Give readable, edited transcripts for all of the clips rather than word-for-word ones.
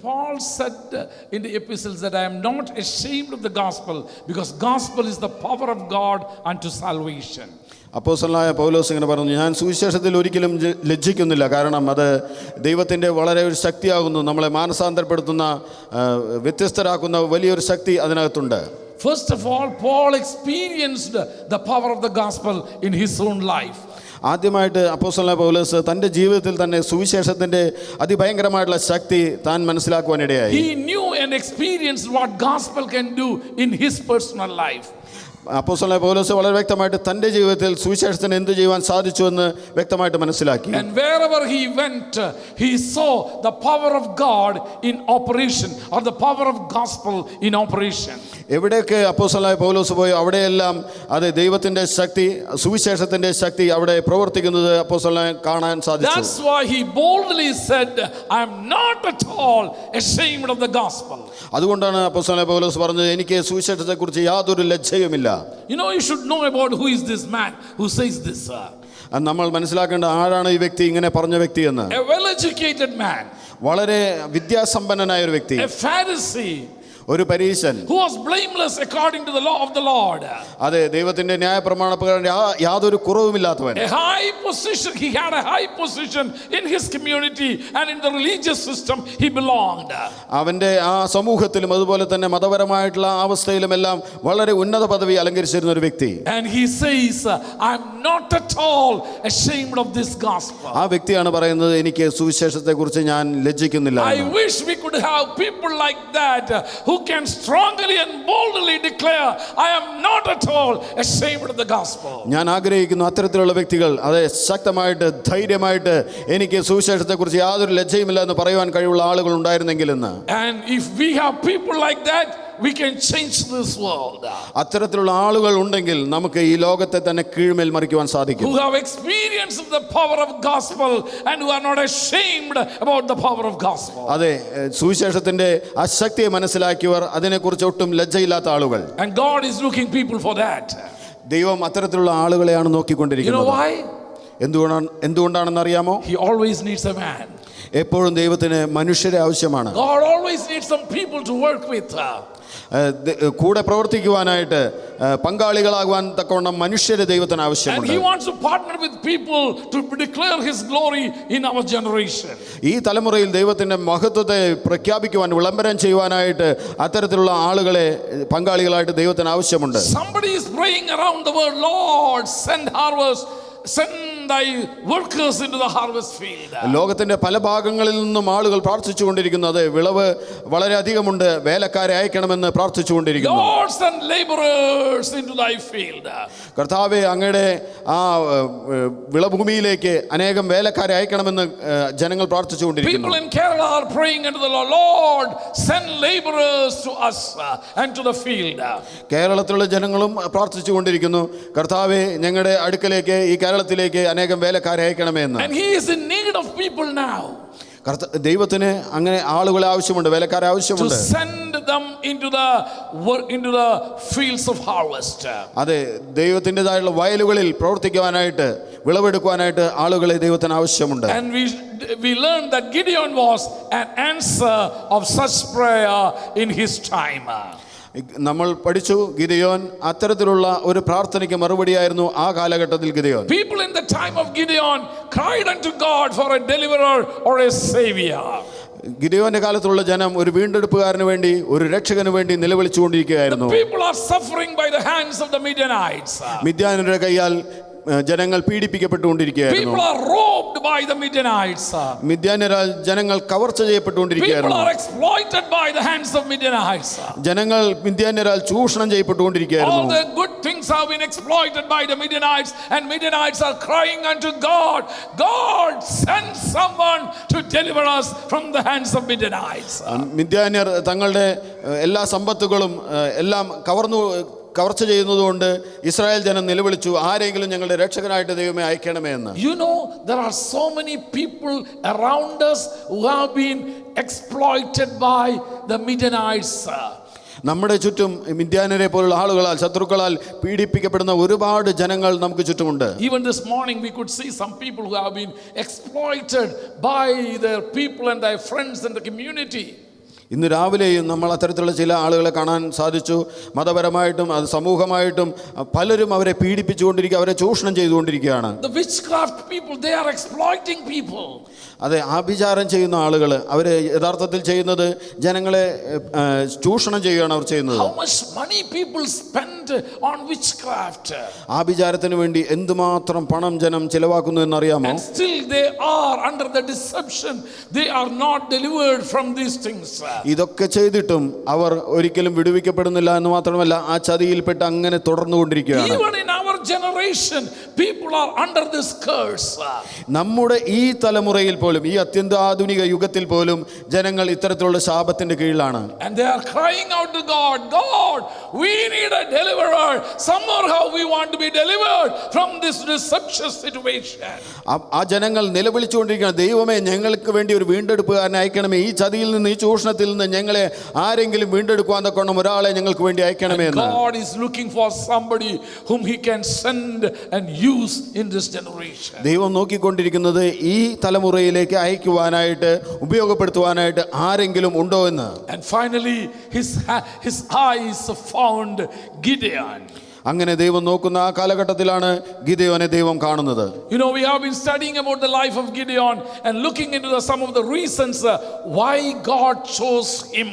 Paul said in the epistles that I am not ashamed of the gospel, because gospel is the power of God unto salvation. അപ്പോസ്തലനായ പൗലോസ് ഇങ്ങനെ പറഞ്ഞു, ഞാൻ സുവിശേഷത്തിൽ ഒരിക്കലും ലജ്ജിക്കുന്നില്ല, കാരണം അത് ദൈവത്തിൻ്റെ വളരെ ഒരു ശക്തിയാകുന്നു, നമ്മളെ മാനസാന്തരപ്പെടുത്തുന്ന വ്യത്യസ്തരാക്കുന്ന വലിയൊരു ശക്തി അതിനകത്തുണ്ട്. First of all, Paul experienced the power of the gospel in his own life. ആദ്യമായിട്ട് അപ്പോസ്തലനായ പൗലോസ് തൻ്റെ ജീവിതത്തിൽ തന്നെ സുവിശേഷത്തിൻ്റെ അതിഭയങ്കരമായിട്ടുള്ള ശക്തി താൻ മനസ്സിലാക്കുവാനിടയായി. He knew and experienced what gospel can do in his personal life. അപ്പോസ്തലനായ പൗലോസ് വളരെ വ്യക്തമായിട്ട് തൻ്റെ ജീവിതത്തിൽ സുവിശേഷത്തിന് എന്ത് ചെയ്യുവാൻ സാധിച്ചുവെന്ന് വ്യക്തമായിട്ട് മനസ്സിലാക്കി. And wherever he went, he saw the power of God in operation, or the power of gospel in operation. എവിടെയൊക്കെ അപ്പോസ്തലനായ പൗലോസ് പോയി അവിടെയെല്ലാം അത് ദൈവത്തിൻ്റെ ശക്തി, സുവിശേഷത്തിൻ്റെ ശക്തി അവിടെ പ്രവർത്തിക്കുന്നത് അപ്പോസ്തലനെ കാണാൻ സാധിച്ചു. That's why he boldly said, I am not at all ashamed of the gospel. അതുകൊണ്ടാണ് അപ്പോസ്തലനായ പൗലോസ് പറഞ്ഞത്, എനിക്ക് സുവിശേഷത്തെക്കുറിച്ച് യാതൊരു ലജ്ജയുമില്ല. You know, you should know about who is this man who says this. നമ്മൾ മനസ്സിലാക്കേണ്ട ആരാണ് ഈ വ്യക്തി, ഇങ്ങനെ പറഞ്ഞ വ്യക്തി എന്ന്. A well-educated man, വളരെ വിദ്യാസമ്പന്നനായ ഒരു വ്യക്തി, a Pharisee, ഒരു പരീശൻ, who was blameless according to the law of the Lord. അതെ, ദൈവത്തിന്റെ ന്യായപ്രമാണപ്രകാരം യാതൊരു കുറവുമില്ലാത്തവൻ. A high position, he had a high position in his community and in the religious system he belonged. അവന്റെ ആ സമൂഹത്തിലും അതുപോലെ തന്നെ മതപരമായിട്ടുള്ള അവസ്ഥയിലുമെല്ലാം വളരെ ഉന്നത പദവി അലങ്കരിച്ചിരുന്ന ഒരു വ്യക്തി. And he says, I am not at all ashamed of this gospel. ആ വ്യക്തിയാണ് പറയുന്നത്, എനിക്ക് സുവിശേഷത്തെക്കുറിച്ച് ഞാൻ ലജ്ജിക്കുന്നില്ല. I wish we could have people like that who can strongly and boldly declare, I am not at all ashamed of the gospel. ഞാൻ ആഗ്രഹിക്കുന്നു അത്തരത്തിലുള്ള വ്യക്തികൾ അതെ ശക്തമായിട്ട് ധൈര്യമായിട്ട് എനിക്ക് സുവിശേഷത്തെക്കുറിച്ച് യാതൊരു ലജ്ജയുമില്ല എന്ന് പറയുവാൻ കഴിവുള്ള ആളുകൾ ഉണ്ടായിരുന്നെങ്കിൽ എന്ന്. And if we have people like that, we can change this world. അത്തരത്തിലുള്ള ആളുകൾ ഉണ്ടെങ്കിൽ നമുക്ക് ഈ ലോകത്തെ തന്നെ കീഴ്മേൽ മറിക്കുവാൻ സാധിക്കും. Who have experienced the power of gospel and who are not ashamed about the power of gospel. അതെ, സുവിശേഷത്തിന്റെ ആ ശക്തിയെ മനസ്സിലാക്കിയവർ, അതിനെക്കുറിച്ച് ഒട്ടും ലജ്ജയില്ലാത്ത ആളുകൾ. And God is looking people for that. ദൈവം അത്തരത്തിലുള്ള ആളുകളെയാണ് നോക്കിക്കൊണ്ടിരിക്കുന്നത്. You know why? എന്തുകൊണ്ടാണെന്ന് അറിയാമോ? He always needs a man. എപ്പോഴും ദൈവത്തിന് മനുഷ്യരെ ആവശ്യമാണ്. God always needs some people to work with. കൂടെ പ്രവർത്തിക്കുവാനായിട്ട് പങ്കാളികളാകുവാൻ തക്കവണ്ണം മനുഷ്യരെ ദൈവത്തിന് ആവശ്യമുണ്ട്. And he wants to partner with people to declare his glory in our generation. ഈ തലമുറയിൽ ദൈവത്തിന്റെ മഹത്വത്തെ പ്രഖ്യാപിക്കുവാൻ, വിളംബരം ചെയ്യുവാനായിട്ട് അത്തരത്തിലുള്ള ആളുകളെ പങ്കാളികളായിട്ട് ദൈവത്തിന് ആവശ്യമുണ്ട്. Somebody is praying around the world, Lord, send harvest, send thy workers into the harvest field. ലോകത്തിന്റെ പല ഭാഗങ്ങളിൽ നിന്നും ആളുകൾ പ്രാർത്ഥിച്ചുകൊണ്ടിരിക്കുന്നു. അതെ, വിളവ് വളരെ അധികമുണ്ട്, വേലക്കാരെ അയക്കണമെന്ന് പ്രാർത്ഥിച്ചുകൊണ്ടിരിക്കുന്നു. Lord, send laborers into thy field. കർത്താവേ, അങ്ങയുടെ ആ വിളഭൂമിയിലേക്ക് അനേകം വേലക്കാരെ അയക്കണമെന്ന് ജനങ്ങൾ പ്രാർത്ഥിച്ചുകൊണ്ടിരിക്കുന്നു. People in Kerala are praying unto the Lord, Lord, send laborers to us and to the field. കേരളത്തിലുള്ള ജനങ്ങളും പ്രാർത്ഥിച്ചുകൊണ്ടിരിക്കുന്നു, കർത്താവേ, ഞങ്ങളുടെ അടുക്കലേക്ക്, ഈ കേരളത്തിലേക്ക് അനേകം വേലക്കാരെ അയക്കണമേ എന്ന്. And he is in need of people now. ദൈവത്തിന് അങ്ങനെ ആളുകളെ ആവശ്യമുണ്ട്, വേലക്കാരെ ആവശ്യമുണ്ട്. To send them into the fields of harvest. അതെ, ദൈവത്തിൻ്റെതായുള്ള വയലുകളിൽ പ്രവർത്തിക്കുവാനായിട്ട്, വിളവെടുക്കുവാനായിട്ട് ആളുകളെ ദൈവത്തിന് ആവശ്യമുണ്ട്. And we learned that Gideon was an answer of such prayer in his time. നമ്മൾ പഠിച്ചു, ഗിദെയോൻ അത്തരത്തിലുള്ള ഒരു പ്രാർത്ഥനയ്ക്ക് മറുപടിയായിരുന്നു ആ കാലഘട്ടത്തിൽ Gideon. People in the time of Gideon cried unto God for a deliverer or a savior. ഗിദെയോന്റെ കാലത്തുള്ള ജനം ഒരു വീണ്ടെടുപ്പുകാരന് വേണ്ടി, ഒരു രക്ഷകന് വേണ്ടി നിലവിളിച്ചുകൊണ്ടിരിക്കുകയായിരുന്നു. People are suffering by the hands of the Midianites. മിദ്യാന്യരുടെ കയ്യാൽ ജനങ്ങൾ പീഡിപ്പിക്കപ്പെട്ടുകൊണ്ടിരിക്കുകയായിരുന്നു. People are robbed by the Midianites. മിദ്യാന്യരാൽ ജനങ്ങൾ കവർച്ച ചെയ്യപ്പെട്ടുകൊണ്ടിരിക്കുകയായിരുന്നു. People are exploited by the hands of Midianites. ജനങ്ങൾ മിദ്യാന്യരാൽ ചൂഷണം ചെയ്യപ്പെട്ടുകൊണ്ടിരിക്കുകയായിരുന്നു. All the good things have been exploited by the Midianites, and Midianites are crying unto God, God, send someone to deliver us from the hands of Midianites. മിദ്യാന്യർ തങ്ങളുടെ എല്ലാ സമ്പത്തുകളും എല്ലാം കവർച്ച ചെയ്യുന്നതുകൊണ്ട് Israel ജനം നിലവിളിച്ചു, ആരെങ്കിലും ഞങ്ങളുടെ രക്ഷകനായിട്ട് ദൈവമേ അയക്കണമേ എന്ന്. You know, there are so many people around us who have been exploited by the Midianites. നമ്മുടെ ചുറ്റും മിദ്യാന്യരെ പോലുള്ള ആളുകളാൽ, ശത്രുക്കളാൽ പീഡിപ്പിക്കപ്പെടുന്ന ഒരുപാട് ജനങ്ങൾ നമുക്ക് ചുറ്റുമുണ്ട്. Even this morning we could see some people who have been exploited by their people and their friends in the community. ഇന്ന് രാവിലെയും നമ്മൾ അത്തരത്തിലുള്ള ചില ആളുകളെ കാണാൻ സാധിച്ചു. മതപരമായിട്ടും അത് സമൂഹമായിട്ടും പലരും അവരെ പീഡിപ്പിച്ചുകൊണ്ടിരിക്കുക, അവരെ ചൂഷണം ചെയ്തുകൊണ്ടിരിക്കുകയാണ്. The witchcraft people, they are exploiting people. അതെ, ആഭിചാരം ചെയ്യുന്ന ആളുകൾ അവർ യഥാർത്ഥത്തിൽ ചെയ്യുന്നത് ജനങ്ങളെ ചൂഷണം ചെയ്യുകയാണ് അവർ ചെയ്യുന്നത്. How much money people spend on witchcraft? ആഭിചാരത്തിന് വേണ്ടി എന്തുമാത്രം പണം ജനം ചിലവാക്കുന്നു എന്നറിയാമോ? And still they are under the deception. They are not delivered from these things. ഇതൊക്കെ ചെയ്തിട്ടും അവർ ഒരിക്കലും വിടുവിക്കപ്പെടുന്നില്ല എന്ന് മാത്രമല്ല, ആ ചതിയിൽപ്പെട്ട് അങ്ങനെ തുടർന്നുകൊണ്ടിരിക്കുകയാണ്. Even in our generation, people are under this curse. നമ്മുടെ ഈ തലമുറയിൽ പോലും, ഈ അത്യന്താധുനിക യുഗത്തിൽ പോലും ജനങ്ങൾ ഇത്തരത്തിലുള്ള ശാപത്തിന്റെ കീഴിലാണ്. And they are crying out to God, God, we need a deliverer. Somehow we want to be delivered from this deception situation. ആ ജനങ്ങൾ നിലവിളിച്ചുകൊണ്ടിരിക്കുകയാണ്, ദൈവമേ ഞങ്ങൾക്ക് വേണ്ടി ഒരു വീണ്ടെടുപ്പുകാരനെ അയക്കണമേ, ഈ ചതിയിൽ നിന്ന് ഈ ചൂഷണത്തിൽ നിന്ന് ഞങ്ങളെ ആരെങ്കിലും വീണ്ടെടുക്കുവാൻ തക്കവണ്ണം ഒരാളെ ഞങ്ങൾക്ക് വേണ്ടി അയക്കണമേ എന്ന്. God is looking for somebody whom he can send and use in this generation. ദൈവം നോക്കിക്കൊണ്ടിരിക്കുന്നത് ഈ തലമുറയിലേക്ക് അയക്കുവാനായിട്ട്, ഉപയോഗപ്പെടുത്തുവാനായിട്ട് ആരെങ്കിലും ഉണ്ടോ എന്ന്. And finally his eyes found Gideon. അങ്ങനെ ദൈവം നോക്കുന്ന ആ കാലഘട്ടത്തിലാണ് ഗിദെയോനെ ദൈവം കാണുന്നത്. You know, we have been studying about the life of Gideon and looking into some of the reasons why God chose him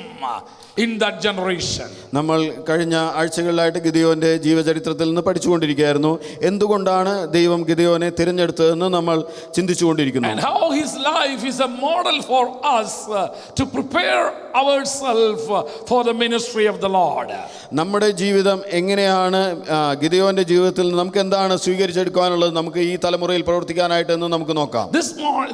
in that generation. നമ്മൾ കഴിഞ്ഞ ആഴ്ചകളിലായിട്ട് ഗിദെയോന്റെ ജീവചരിത്രത്തിൽ നിന്ന് പഠിച്ചുകൊണ്ടിരിക്കുകയായിരുന്നു. എന്തുകൊണ്ടാണ് ദൈവം ഗിദെയോനെ തിരഞ്ഞെടുത്തതെന്ന് നമ്മൾ ചിന്തിച്ചുകൊണ്ടിരിക്കുന്നു. And how his life is a model for us to prepare ourselves for the ministry of the Lord. നമ്മുടെ ജീവിതം എങ്ങനെയാണ് ഗിദെയോന്റെ ജീവിതത്തിൽ നമുക്ക് എന്താണ് സ്വീകരിച്ചെടുക്കാനുള്ളത്, നമുക്ക് ഈ തലമുറയിൽ പ്രവർത്തിക്കാനായിട്ട് എന്ന് നമുക്ക് നോക്കാം.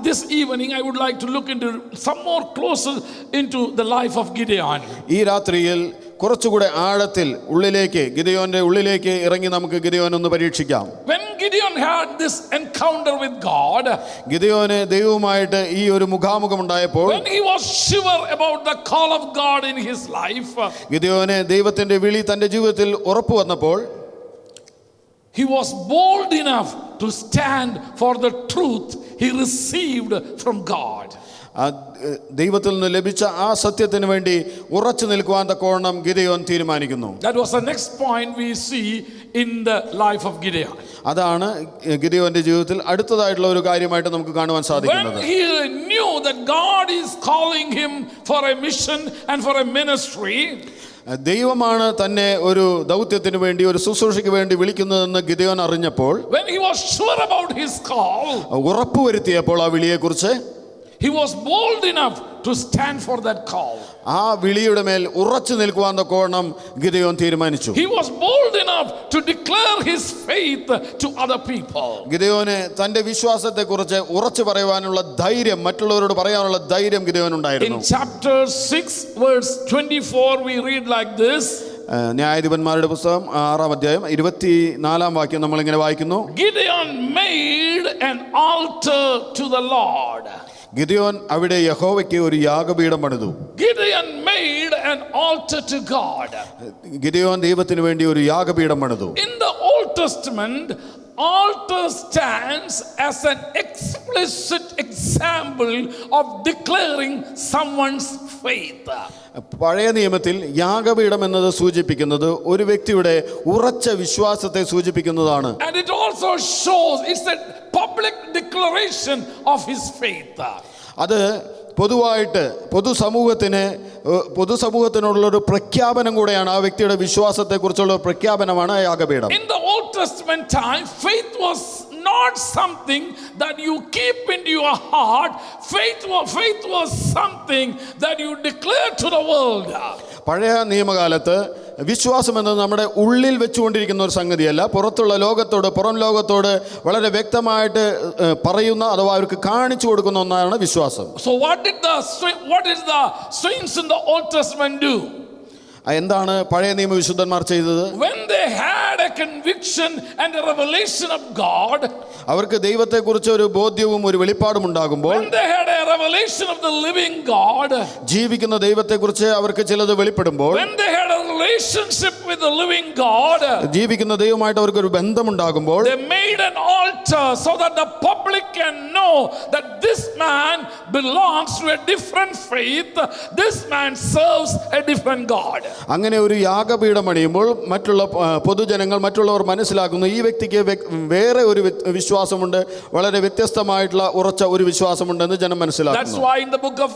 This evening I would like to look into some more closer into the life of Gideon. ഈ രാത്രിയിൽ കുറച്ചുകൂടെ ആഴത്തിൽ ഉള്ളിലേക്ക്, ഗിദെയോന്റെ ഉള്ളിലേക്ക് ഇറങ്ങി നമുക്ക് ഗിദെയോനെ ഒന്ന് പരീക്ഷിക്കാം. When Gideon had this encounter with God, ഗിദെയോന് ദൈവവുമായിട്ട് ഈ ഒരു മുഖാമുഖം ഉണ്ടായപ്പോൾ, when he was sure about the call of God in his life, ഗിദെയോന് ദൈവത്തിന്റെ വിളി തന്റെ ജീവിതത്തിൽ ഉറപ്പു വന്നപ്പോൾ, he was bold enough to stand for the truth he received from God. ദൈവത്തിൽ നിന്ന് ലഭിച്ച ആ സത്യത്തിന് വേണ്ടി ഉറച്ചു നിൽക്കുവാൻ തക്കവണ്ണം ഗിദെയോൻ തീരുമാനിക്കുന്നു. That was the next point we see in the life of Gideon. അതാണ് ഗിദെയോന്റെ ജീവിതത്തിൽ അടുത്തതായിട്ടുള്ള ഒരു കാര്യമായിട്ട് നമുക്ക് കാണുവാൻ സാധിക്കുന്നത്. When he knew that God is calling him for a mission and for a ministry, ദൈവമാണ് തന്നെ ഒരു ദൗത്യത്തിന് വേണ്ടി, ഒരു ശുശ്രൂഷയ്ക്ക് വേണ്ടി വിളിക്കുന്നതെന്ന് ഗിദെയോൻ അറിഞ്ഞപ്പോൾ, when he was sure about his call, ഉറപ്പുവരുത്തിയപ്പോൾ ആ വിളിയെക്കുറിച്ച്, he was bold enough to stand for that call. ആ വിളിയുടെ മേൽ ഉറച്ചു നിൽക്കുവാൻ തക്കവണ്ണം ഗിദെയോൻ തീരുമാനിച്ചു. He was bold enough to declare his faith to other people. ഗിദെയോന് തന്റെ വിശ്വാസത്തെക്കുറിച്ച് ഉറച്ചു പറയാനുള്ള ധൈര്യം, മറ്റുള്ളവരോട് പറയാനുള്ള ധൈര്യം ഗിദെയോനുണ്ടായിരുന്നു. In chapter 6 verse 24 we read like this. ന്യായാധിപന്മാരുടെ പുസ്തകം 6-ാം അധ്യായം 24-ാം വാക്യം നമ്മൾ ഇങ്ങനെ വായിക്കുന്നു. Gideon made an altar to the Lord. Gideon അവിടെ യഹോവയ്ക്ക് ഒരു യാഗപീഠം പണിതു. Gideon made an altar to God. Gideon ദൈവത്തിന് വേണ്ടി ഒരു യാഗപീഠം പണിതു. In the Old Testament, altar stands as an explicit example of declaring someone's faith. പഴയ നിയമത്തിൽ യാഗപീഠം എന്നത് സൂചിപ്പിക്കുന്നത് ഒരു വ്യക്തിയുടെ ഉറച്ച വിശ്വാസത്തെ സൂചിപ്പിക്കുന്നതാണ്. And it also shows it's a public declaration of his faith. അത് പൊതുവായിട്ട് പൊതുസമൂഹത്തിനോടുള്ളൊരു പ്രഖ്യാപനം കൂടെയാണ്. ആ വ്യക്തിയുടെ വിശ്വാസത്തെക്കുറിച്ചുള്ള പ്രഖ്യാപനമാണ് യാഗപീഠം. In the Old Testament time, faith was not something that you keep into your heart. Faith was something that you declare to the world. പഴയ നിയമകാലത്ത് വിശ്വാസം എന്നത് നമ്മുടെ ഉള്ളിൽ വെച്ചുകൊണ്ടിരിക്കുന്ന ഒരു സംഗതിയല്ല, പുറത്തുള്ള ലോകത്തോട്, പുറം ലോകത്തോട് വളരെ വ്യക്തമായിട്ട് പറയുന്ന അഥവാ അവർക്ക് കാണിച്ചു കൊടുക്കുന്ന ഒന്നാണ് വിശ്വാസം. So what did the saints in the Old Testament do? എന്താണ് പഴയ നിയമ വിശുദ്ധന്മാർ ചെയ്തത്? When they had a conviction and a revelation of God, അവർക്ക് ദൈവത്തെക്കുറിച്ച് ഒരു ബോധ്യവും ഒരു വെളിപ്പാടും ഉണ്ടാകുമ്പോൾ, when they had a revelation of the living God, ജീവിക്കുന്ന ദൈവത്തെക്കുറിച്ച് അവർക്ക് ചിലത് വെളിപ്പെടുമ്പോൾ, when they had a relationship with the living God, ജീവിക്കുന്ന ദൈവമായിട്ട് അവർക്ക് ഒരു ബന്ധമുണ്ടാകുമ്പോൾ they made an altar so that the public can know that this man belongs to a different faith, this man serves a different God. അങ്ങനെ ഒരു യാഗപീഠം പണിയുമ്പോൾ മറ്റുള്ള പൊതുജനങ്ങൾ മറ്റുള്ളവർ മനസ്സിലാക്കുന്നു ഈ വ്യക്തിക്ക് വേറെ ഒരു വിശ്വാസമുണ്ട്, വളരെ വ്യത്യസ്തമായിട്ടുള്ള ഉറച്ച ഒരു വിശ്വാസമുണ്ടെന്ന് ജനം മനസ്സിലാക്കുന്നു. That's why in the book of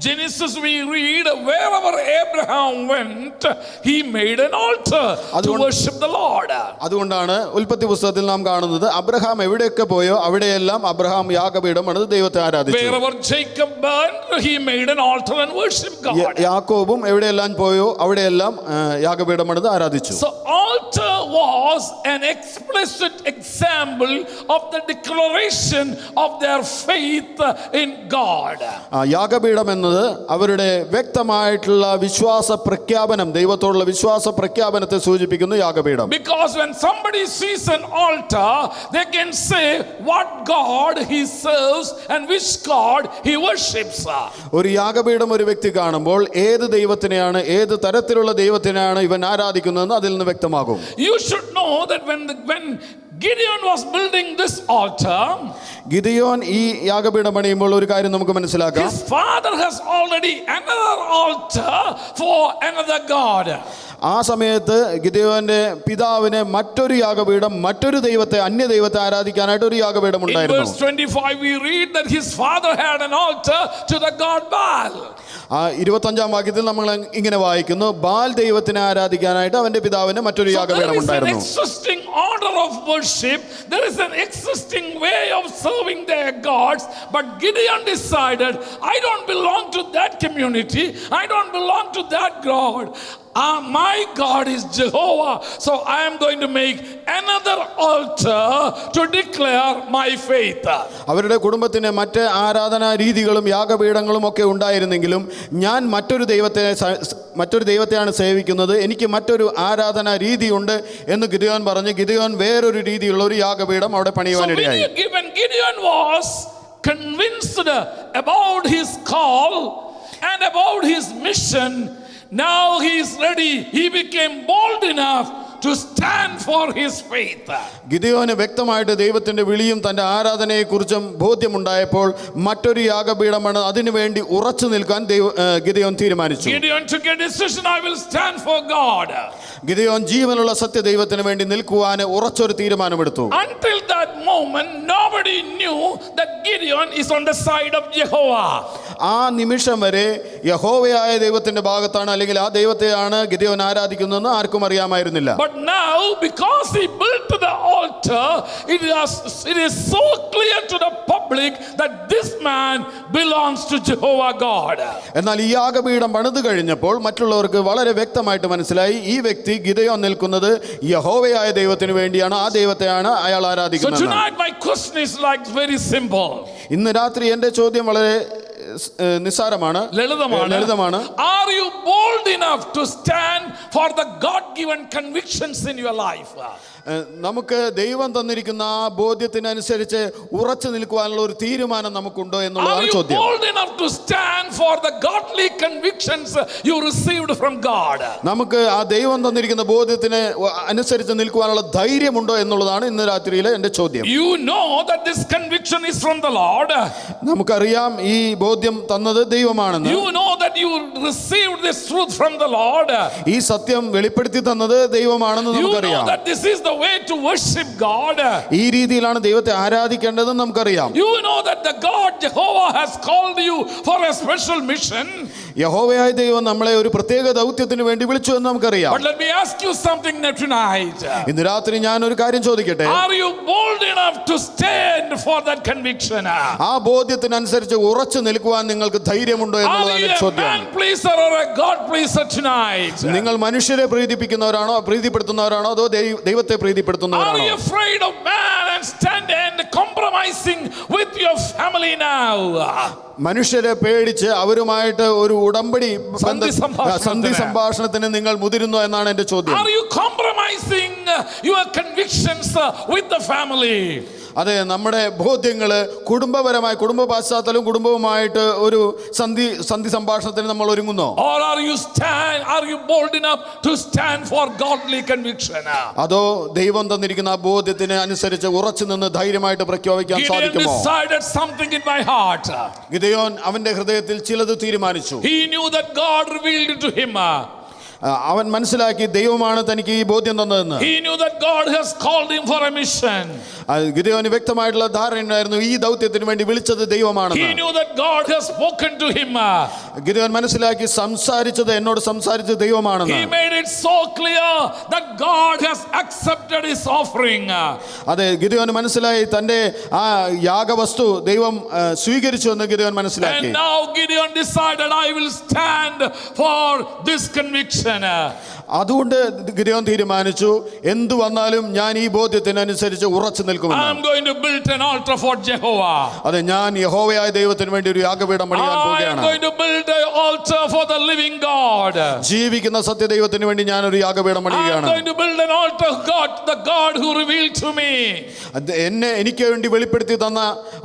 Genesis we read, wherever Abraham went, he made an altar to worship the Lord. അതുകൊണ്ടാണ് ഉൽപ്പത്തി പുസ്തകത്തിൽ നാം കാണുന്നത് അബ്രഹാം എവിടെയൊക്കെ പോയോ അവിടെയെല്ലാം അബ്രഹാം യാഗപീഠം പണിത് ദൈവത്തെ ആരാധിച്ചു. Wherever Jacob went, he made an altar and worshiped God. യാക്കോബും എവിടെയെല്ലാം പോയോ അവിടെയെല്ലാം യാഗപീഠം പണിത് ആരാധിച്ചു. So altar was an explicit example of the declaration of their faith in God. യാഗപീഠം എന്നത് അവരുടെ വ്യക്തമായിട്ടുള്ള വിശ്വാസ പ്രഖ്യാപനം, ദൈവത്തോടുള്ള വിശ്വാസ പ്രഖ്യാപനത്തെ സൂചിപ്പിക്കുന്നു യാഗപീഠം. Because when somebody sees an altar, they can say what God he serves and which God he worships. ഒരു യാഗപീഠം ഒരു വ്യക്തി കാണുമ്പോൾ ഏത് ദൈവത്തിനെയാണ്, ഏത് തരത്തിലുള്ള ദൈവത്തിനെയാണ് ഇവൻ ആരാധിക്കുന്നതെന്ന് അതിൽ നിന്ന് വ്യക്തമാകും. You should know that when Gideon was building this altar, Gideon ഈ യാഗപീഠം പണിയുമ്പോൾ ഒരു കാര്യം നമുക്ക് മനസ്സിലാക്കാം. his father has already another altar for another god. ആ സമയത്ത് ഗിദെയോന്റെ പിതാവിന് മറ്റൊരു യാഗപീഠം, മറ്റൊരു ദൈവത്തെ, അന്യ ദൈവത്തെ ആരാധിക്കാനായിട്ട് ഒരു യാഗപീഠം In ഉണ്ടായിരുന്നു. verse 25 we read that his father had an altar to the god Baal. 25-ാം വാക്യത്തിൽ നമ്മൾ ഇങ്ങനെ വായിക്കുന്നു, ബാൽ ദൈവത്തിനെ ആരാധിക്കാനായിട്ട് അവന്റെ പിതാവിന് മറ്റൊരു യാഗപീഠം ഉണ്ടായിരുന്നു. There is an existing order of worship, there is an existing way of serving their gods, but Gideon decided, I don't belong to that community, I don't belong to that God. My God is Jehovah, so I am going to make another altar to declare my faith. അവരുടെ കുടുംബത്തിന് മറ്റ് ആരാധനാ രീതികളും യാഗപീഠങ്ങളും ഒക്കെ ഉണ്ടായിരുന്നെങ്കിലും ഞാൻ മറ്റൊരു ദൈവത്തെയാണ് സേവിക്കുന്നത്, എനിക്ക് മറ്റൊരു ആരാധനാ രീതിയുണ്ട് എന്ന് ഗിദെയോൻ പറഞ്ഞു. ഗിദെയോൻ വേറൊരു രീതിയിലുള്ള ഒരു യാഗപീഠം അവിടെ പണിയുവാനിടയായി. When Gideon was convinced about his call and about his mission, now he is ready. He became bold enough to stand for his faith. ഗിദെയോന് വ്യക്തമായിട്ട് ദൈവത്തിന്റെ വിളിയും തന്റെ ആരാധനയെക്കുറിച്ചും ബോധ്യമുണ്ടായപ്പോൾ മറ്റൊരു യാഗപീഠമാണ് അതിനുവേണ്ടി ഉറച്ചു നിൽക്കാൻ ഗിദെയോൻ തീരുമാനിച്ചു. Gideon took a decision, I will stand for God. Gideon ജീവനുള്ള സത്യ ദൈവത്തിന് വേണ്ടി നിൽക്കുവാൻ ഉറച്ചൊരു തീരുമാനമെടുത്തു. Until that moment nobody knew that Gideon is on the side of Jehovah. ആ നിമിഷം വരെ യഹോവയായ ദൈവത്തിന്റെ ഭാഗത്താണ്, അല്ലെങ്കിൽ ആ ദൈവത്തെയാണ് ഗിദെയോൻ ആരാധിക്കുന്നതെന്ന് ആർക്കും അറിയാമായിരുന്നില്ല. But now because he built the altar, it is so clear to the public that this man belongs to Jehovah God. എന്നാൽ ഈ യാഗപീഠം പണിത് കഴിഞ്ഞപ്പോൾ മറ്റുള്ളവർക്ക് വളരെ വ്യക്തമായിട്ട് മനസ്സിലായി ഈ വ്യക്തി ഗിദെയോൻ നിൽക്കുന്നത് യഹോവയായ ദൈവത്തിന് വേണ്ടിയാണ്, ആ ദൈവത്തെയാണ് അയാൾ ആരാധിക്കുന്നത്. So tonight my question is like very simple. ഇന്ന് രാത്രി എൻ്റെ ചോദ്യം വളരെ നിസ്സാരമാണ്, ലളിതമാണ്. Are you bold enough to stand for the God given convictions in your life? നമുക്ക് ദൈവം തന്നിരിക്കുന്ന ആ ബോധ്യത്തിനനുസരിച്ച് ഉറച്ചു നിൽക്കുവാനുള്ള ഒരു തീരുമാനം നമുക്കുണ്ടോ എന്നുള്ളതാണ് ചോദ്യം. Are you bold enough to stand for the godly convictions you received from God? നമുക്ക് ആ ദൈവം തന്നിരിക്കുന്ന ബോധ്യത്തിന് അനുസരിച്ച് നിൽക്കുവാനുള്ള ധൈര്യമുണ്ടോ എന്നുള്ളതാണ് ഇന്ന് രാത്രിയിലെ എൻ്റെ ചോദ്യം. You know that this conviction is from the Lord. നമുക്കറിയാം ഈ ബോധ്യം തന്നത് ദൈവമാണെന്ന്. You know that you received this truth from the Lord. ഈ സത്യം വെളിപ്പെടുത്തി തന്നത് ദൈവമാണെന്ന് നമുക്കറിയാം. You know that this is the way to worship God. ഈ രീതിയിലാണ് ദൈവത്തെ ആരാധിക്കേണ്ടതെന്ന് നമുക്കറിയാം. You know that the God Jehovah has called you for a special mission. യഹോവയായ ദൈവം നമ്മളെ ഒരു പ്രത്യേക ദൗത്യത്തിന് വേണ്ടി വിളിച്ചു എന്ന് നമുക്കറിയാം. But let me ask you something tonight. ഇന്ന് രാത്രി ഞാൻ ഒരു കാര്യം ചോദിക്കട്ടെ. Are you bold enough to stand for that conviction? ആ ബോധ്യത്തിനനുസരിച്ച് ഉറച്ചു നിൽക്കുവാൻ നിങ്ങൾക്ക് ധൈര്യമുണ്ടോ എന്നുള്ളതാണ് ചോദ്യം. Are you a man pleaser or a God pleaser tonight? നിങ്ങൾ മനുഷ്യരെ പ്രീതിപ്പെടുത്തുന്നവരാണോ അതോ ദൈവത്തെ പ്രീതിപ്പെടുത്തുന്നവരാണോ? Are you afraid of man and stand and compromising with your family now? മനുഷ്യരെ പേടിച്ച് അവരുമായിട്ട് ഒരു ഉടമ്പടി സന്ധി സംഭാഷണത്തിന് നിങ്ങൾ മുതിരുന്നു എന്നാണ് എന്റെ ചോദ്യം. Are you compromising your convictions with the family? അതെ, നമ്മുടെ ബോധ്യങ്ങൾ കുടുംബപരമായി, കുടുംബ പശ്ചാത്തലവും കുടുംബവുമായിട്ട് ഒരു സന്ധി സംഭാഷണത്തിന് നമ്മൾ ഒരുങ്ങുന്നോ? Or are you bold enough to stand for godly conviction? അതോ ദൈവം തന്നിരിക്കുന്ന ആ ബോധ്യത്തിന് അനുസരിച്ച് ഉറച്ചു നിന്ന് ധൈര്യമായിട്ട് പ്രഖ്യാപിക്കാൻ സാധിക്കുമോ? Gideon decided something in my heart. Gideon അവന്റെ ഹൃദയത്തിൽ ചിലത് തീരുമാനിച്ചു. He knew that God revealed it to him. അവൻ മനസ്സിലാക്കി ദൈവമാണ് തനിക്ക് ഈ ബോധ്യം തന്നതെന്ന്. He knew that God has called him for a mission. ഗിദെയോന് വ്യക്തമായിട്ടുള്ള ധാരണ ഉണ്ടായിരുന്നു, ഈ ദൗത്യത്തിന് വേണ്ടി വിളിച്ചത് ദൈവമാണെന്ന്. He knew that God has spoken to him. Gideon മനസ്സിലാക്കി എന്നോട് സംസാരിച്ചത് ദൈവമാണെന്ന്. He made it so clear that God has accepted his offering. അതെ, ഗിദെയോന് മനസ്സിലായി തന്റെ ആ യാഗവസ്തു ദൈവം സ്വീകരിച്ചു എന്ന് ഗിദെയോൻ മനസ്സിലാക്കി. And now Gideon decided, I will stand for this conviction. അതുകൊണ്ട് ഗിദെയോൻ തീരുമാനിച്ചു, എന്തു വന്നാലും ഞാൻ ഈ ബോധ്യത്തിനനുസരിച്ച് ഉറച്ചു നിൽക്കുമെന്ന്. I am going to build an altar for Jehovah. അതെ, ഞാൻ യഹോവയായ ദൈവത്തിന് വേണ്ടി ഒരു യാഗപീഠം പണിയാൻ പോവുകയാണ്. I am going to build an altar for the living God. ജീവിക്കുന്ന സത്യദൈവത്തിന് വേണ്ടി ഞാൻ ഒരു യാഗപീഠം പണിയുകയാണ്. I am going to build an altar of God, the God who revealed to me. എനിക്ക് വേണ്ടി വെളിപ്പെടുത്തി തന്ന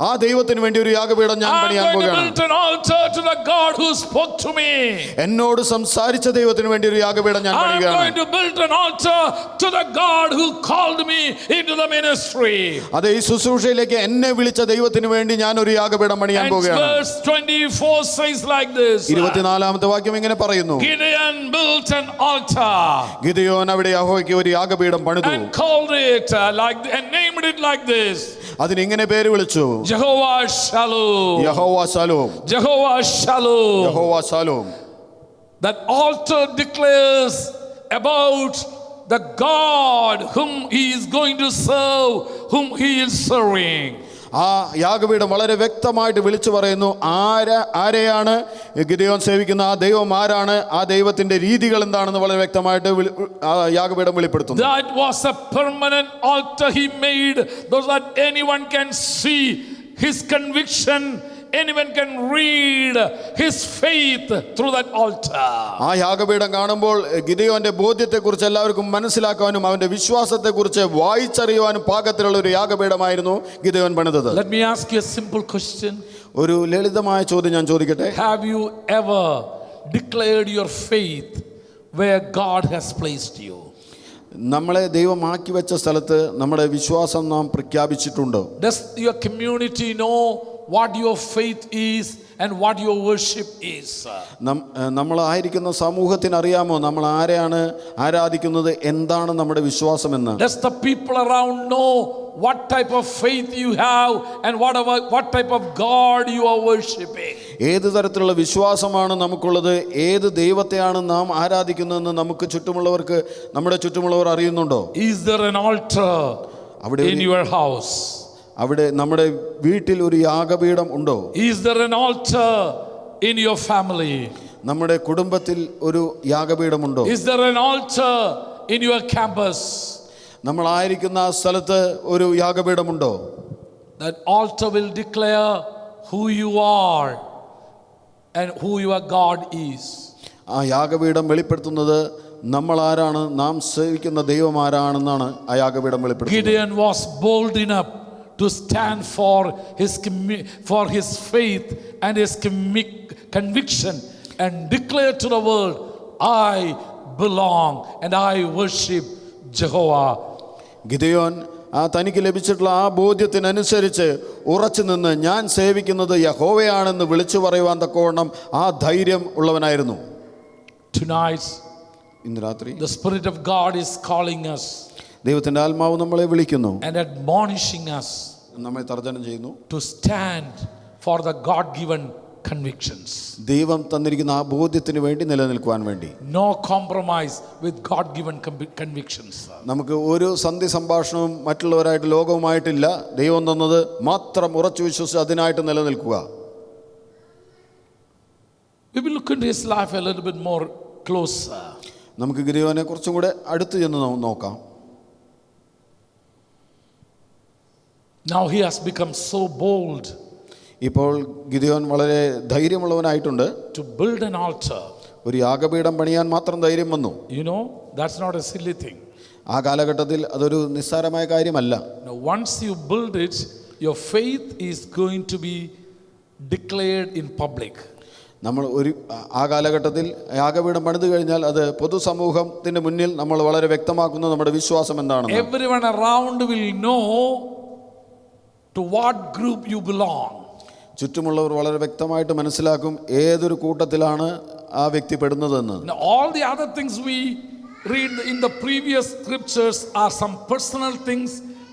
ആ ദൈവത്തിന് വേണ്ടി ഒരു യാഗപീഠം ഞാൻ പണിയാൻ പോവുകയാണ്. I am going to build an altar to the God who spoke to me. എന്നോട് സംസാരിച്ച ദൈവത്തിന് വേണ്ടി ഒരു യാഗപീഠം ഞാൻ പണിയുകയാണ്. I am going to build an altar to the God who called me into the ministry. അതെ, ഈ ശുശ്രൂഷയിലേക്ക് എന്നെ വിളിച്ച ദൈവത്തിന് വേണ്ടി ഞാൻ ഒരു യാഗപീഠം പണിയാൻ പോവുകയാണ്. Verse 24 says like this. 24-ാമത്തെ വാക്യം ഇങ്ങനെ പറയുന്നു, Gideon built an altar. Gideon അവിടെ യഹോവയ്ക്ക് ഒരു യാഗപീഠം പണിതു. And called it and named it like this. അതിന് ഇങ്ങനെ പേര് വിളിച്ചു, Jehovah Shalom. യഹോവ ശലോം. Jehovah Shalom. യഹോവ shalom. That altar declares about the God whom he is going to serve, whom he is serving. ആ യാഗപീഠം വളരെ വ്യക്തമായിട്ട് വിളിച്ചു പറയുന്നു, ആരെയാണ് ഗിദെയോൻ സേവിക്കുന്ന ആ ദൈവം ആരാണ്, ആ ദൈവത്തിന്റെ രീതികൾ എന്താണെന്ന് വളരെ വ്യക്തമായിട്ട് യാഗപീഠം വെളിപ്പെടുത്തുന്നു. That was a permanent altar he made, so that anyone can see his conviction. Anyone can read his faith through that altar. ആ യാഗപീഠം കാണുമ്പോൾ ഗിദെയോന്റെ ബോധ്യത്തെക്കുറിച്ച് എല്ലാവർക്കും മനസ്സിലാക്കാനും അവന്റെ വിശ്വാസത്തെക്കുറിച്ച് വായിച്ചറിയുവാനും പാകത്തിലുള്ള ഒരു യാഗപീഠമായിരുന്നു ഗിദെയോൻ പണിതത്. Let me ask you a simple question. ഒരു ലളിതമായ ചോദ്യം ഞാൻ ചോദിക്കട്ടെ. Have you ever declared your faith where God has placed you? നമ്മളെ ദൈവം ആക്കി വെച്ച സ്ഥലത്ത് നമ്മുടെ വിശ്വാസം നാം പ്രഖ്യാപിച്ചിട്ടുണ്ടോ? Does your community know what your faith is and what your worship is? നമ്മളായിരിക്കുന്ന സമൂഹത്തിന് അറിയാമോ നമ്മൾ ആരെയാണ് ആരാധിക്കുന്നത്, എന്താണ് നമ്മുടെ വിശ്വാസമെന്ന്? Does the people around know what type of faith you have and what type of God you are worshiping? ഏത് തരത്തിലുള്ള വിശ്വാസമാണ് നമുക്കുള്ളത്, ഏത് ദൈവത്തെയാണ് നാം ആരാധിക്കുന്നതെന്ന് നമുക്ക് ചുറ്റുമുള്ളവർക്ക്, നമ്മുടെ ചുറ്റുമുള്ളവർ അറിയുന്നുണ്ടോ? Is there an altar in your house? അവിടെ നമ്മുടെ വീട്ടിൽ ഒരു യാഗപീഠം ഉണ്ടോ? Is there an altar in your family? നമ്മുടെ കുടുംബത്തിൽ ഒരു യാഗപീഠമുണ്ടോ? Is there an altar in your campus? നമ്മളായിരിക്കുന്ന സ്ഥലത്ത് ഒരു യാഗപീഠമുണ്ടോ? That altar will declare who you are and who your God is. ആ യാഗപീഠം വെളിപ്പെടുത്തുന്നത് നമ്മൾ ആരാണ്, നാം സേവിക്കുന്ന ദൈവം ആരാണെന്നാണ് ആ യാഗപീഠം വെളിപ്പെടുത്തുന്നത്. Gideon was bold enough to stand for his faith and his conviction and declare to the world, I belong and I worship Jehovah. Gideon തനിക്ക് ലഭിച്ചിട്ടുള്ള ആ ബോധ്യത്തിനനുസരിച്ച് ഉറച്ചു നിന്ന് ഞാൻ സേവിക്കുന്നത് യഹോവയാണെന്ന് വിളിച്ചു പറയുവാൻ തക്കവണ്ണം ആ ധൈര്യം ഉള്ളവനായിരുന്നു. Tonight, ഇന്ന് രാത്രി the Spirit of God is calling us. ദൈവത്തിന്റെ ആത്മാവ് നമ്മളെ വിളിക്കുന്നു, and admonishing us, നമ്മെ തർജ്ജനം ചെയ്യുന്നു, to stand for the God-given convictions. ദൈവം തന്നിരിക്കുന്ന ആ ബോധ്യത്തിന് വേണ്ടി നിലനിൽക്കുവാൻ വേണ്ടി. No compromise with God-given convictions. നമുക്ക് ഒരു സന്ധി സംഭാഷണവും മറ്റുള്ളവരായിട്ട് ലോകവുമായിട്ടില്ല. ദൈവം തന്നത് മാത്രം ഉറച്ചു വിശ്വസിച്ച് അതിനായിട്ട് നിലനിൽക്കുക. We will look into his life a little bit more closer. നമുക്ക് ഗിദെയോനെ കുറച്ചും കൂടെ അടുത്ത് ചെന്ന് നോക്കാം. Now he has become so bold. ഇപ്പോൾ ഗിദെയോൻ വളരെ ധൈര്യമുള്ളവനായിട്ടുണ്ട്. To build an altar. ഒരു യാഗപീഠം പണിയാൻ മാത്രം ധൈര്യം വന്നു. You know, that's not a silly thing. ആ കാലഘട്ടത്തിൽ അതൊരു നിസ്സാരമായ കാര്യമല്ല. Now, once you build it, your faith is going to be declared in public. നമ്മൾ ആ കാലഘട്ടത്തിൽ യാഗപീഠം പണിതു കഴിഞ്ഞാൽ അത് പൊതുസമൂഹത്തിന്റെ മുന്നിൽ നമ്മൾ വളരെ വ്യക്തമാക്കുന്നു നമ്മുടെ വിശ്വാസം എന്താണെന്ന്. Everyone around will know to what group you belong. ചുറ്റുമുള്ളവർ വളരെ വ്യക്തമായിട്ട് മനസ്സിലാക്കും ഏതൊരു കൂട്ടത്തിലാണ് ആ വ്യക്തി പെടുന്നതെന്ന്. Now, all the other things we read in the previous scriptures are some personal things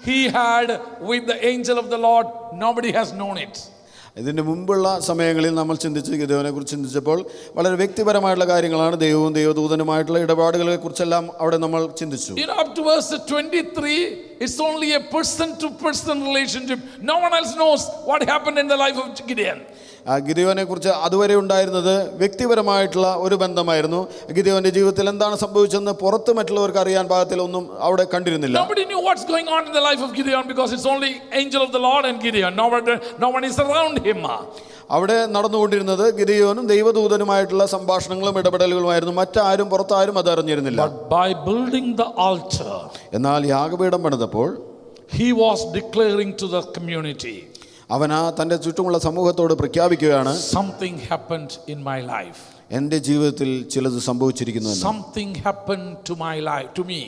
he had with the angel of the Lord. Nobody has known it. ഇതിന് മുമ്പുള്ള സമയങ്ങളിൽ നമ്മൾ ഗിദെയോനെ കുറിച്ച് ചിന്തിച്ചപ്പോൾ വളരെ വ്യക്തിപരമായിട്ടുള്ള കാര്യങ്ങളാണ്, ദൈവവും ദൈവദൂതനുമായിട്ടുള്ള ഇടപാടുകളെ കുറിച്ചെല്ലാം അവിടെ നമ്മൾ ചിന്തിച്ചു. Up to verse 23, it's only a person to person relationship. No one else knows what happened in the life of Gideon. ഗിദെയോനെ കുറിച്ച് അതുവരെ ഉണ്ടായിരുന്നത് വ്യക്തിപരമായിട്ടുള്ള ഒരു ബന്ധമായിരുന്നു. ഗിദെയോന്റെ ജീവിതത്തിൽ എന്താണ് സംഭവിച്ചതെന്ന് പുറത്ത് മറ്റുള്ളവർക്ക് അറിയാൻ പാകത്തിൽ ഒന്നും അവിടെ കണ്ടിരുന്നില്ല. Nobody knew what's going on in the life of Gideon because it's only angel of the Lord and Gideon. No one is around him. അവിടെ നടന്നുകൊണ്ടിരുന്നത് ഗിദെയോനും ദൈവദൂതനുമായിട്ടുള്ള സംഭാഷണങ്ങളും ഇടപെടലുകളുമായിരുന്നു. മറ്റാരും പുറത്താരും അത് അറിഞ്ഞിരുന്നില്ല. But by building the altar, എന്നാൽ യാഗപീഠം പണിതപ്പോൾ he was declaring to the community, അവൻ തൻ്റെ ചുറ്റുമുള്ള സമൂഹത്തോട് പ്രഖ്യാപിക്കുകയാണ്, something happened in my life. എൻ്റെ ജീവിതത്തിൽ ചിലത് സംഭവിച്ചിരിക്കുന്നു. Something happened to my life, to me.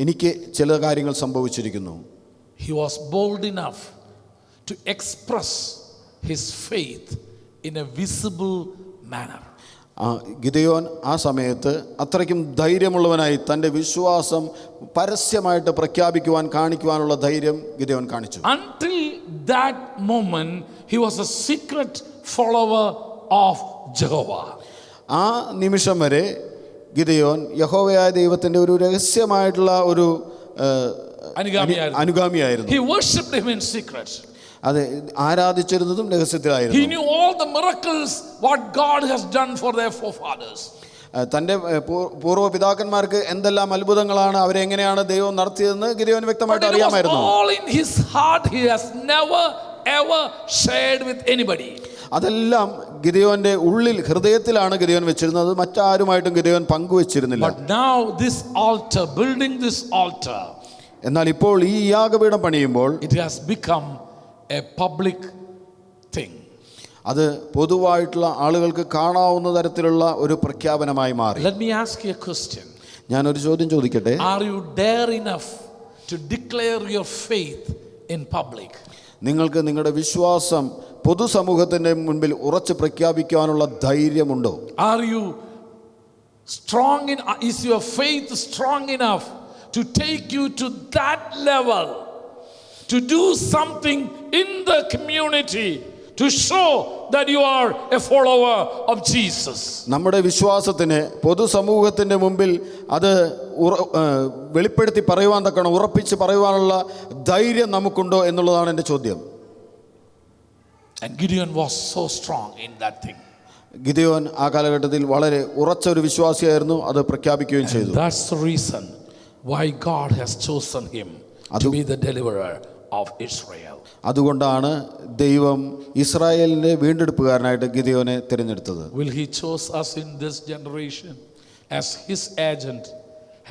എനിക്ക് ചില കാര്യങ്ങൾ സംഭവിച്ചിരിക്കുന്നു. He was bold enough to express his faith in a visible manner. Gideon ആ സമയത്ത് അത്രയ്ക്കും ധൈര്യമുള്ളവനായി തൻ്റെ വിശ്വാസം പരസ്യമായിട്ട് പ്രഖ്യാപിക്കുവാൻ കാണിക്കുവാനുള്ള ധൈര്യം ഗിദെയോൻ കാണിച്ചു. Until that moment he was a secret follower of Jehovah. ആ നിമിഷം വരെ ഗിദെയോൻ യഹോവയായ ദൈവത്തിൻ്റെ ഒരു രഹസ്യമായിട്ടുള്ള ഒരു അനുഗാമിയായിരുന്നു. He worshipped him in secret. അതെ, ആരാധിച്ചിരുന്നതും രഹസ്യത്തിലായിരുന്നു. He knew all the miracles what God has done for their forefathers. തൻ്റെ പൂർവ്വ പിതാക്കന്മാർക്ക് എന്തെല്ലാം അത്ഭുതങ്ങളാണ്, അവരെ എങ്ങനെയാണ് ദൈവം നടത്തിയതെന്ന് ഗിദെയോന് വ്യക്തമായിട്ട് അറിയാമായിരുന്നു. All in his heart, he has never ever shared with anybody. അതെല്ലാം ഗിദെയോന്റെ ഉള്ളിൽ ഹൃദയത്തിലാണ് ഗിദെയോൻ വെച്ചിരുന്നത്, മറ്റാരുമായിട്ടും Gideon പങ്കുവെച്ചിരുന്നില്ല. But now this altar, building this altar, എന്നാൽ ഇപ്പോൾ ഈ യാഗപീഠം പണിയുമ്പോൾ it has become a public thing. അത് പൊതുവായിട്ടുള്ള ആളുകൾക്ക് കാണാവുന്ന തരത്തിലുള്ള ഒരു പ്രഖ്യാപനമായി മാറി. Let me ask you a question. ഞാൻ ഒരു ചോദ്യം ചോദിക്കട്ടെ. Are you dare enough to declare your faith in public? നിങ്ങൾക്ക് നിങ്ങളുടെ വിശ്വാസം പൊതുസമൂഹത്തിന്റെ മുൻപിൽ ഉറച്ചു പ്രഖ്യാപിക്കാനുള്ള ധൈര്യമുണ്ടോ? Are you strong in, is your faith strong enough to take you to that level, to do something in the community to show that you are a follower of Jesus? നമ്മുടെ വിശ്വാസത്തിന് പൊതുസമൂഹത്തിന്റെ മുമ്പിൽ അത് വെളിപ്പെടുത്തി പറയുവാൻ തക്കണം, ഉറപ്പിച്ച് പറയുവാനുള്ള ധൈര്യം നമുക്കുണ്ടോ എന്നുള്ളതാണ് എൻ്റെ ചോദ്യം. And Gideon was so strong in that thing. Gideon ആ കാലഘട്ടത്തിൽ വളരെ ഉറച്ച ഒരു വിശ്വാസിയായിരുന്നു, അത് പ്രഖ്യാപിക്കുകയും ചെയ്തു. That's the reason why God has chosen him to be the deliverer of Israel. അതുകൊണ്ടാണ് ദൈവം ഇസ്രായേലിന്റെ വീണ്ടെടുപ്പുകാരനായിട്ട് ഗിദെയോനെ തിരഞ്ഞെടുത്തത്. Will he choose us in this generation as his agent,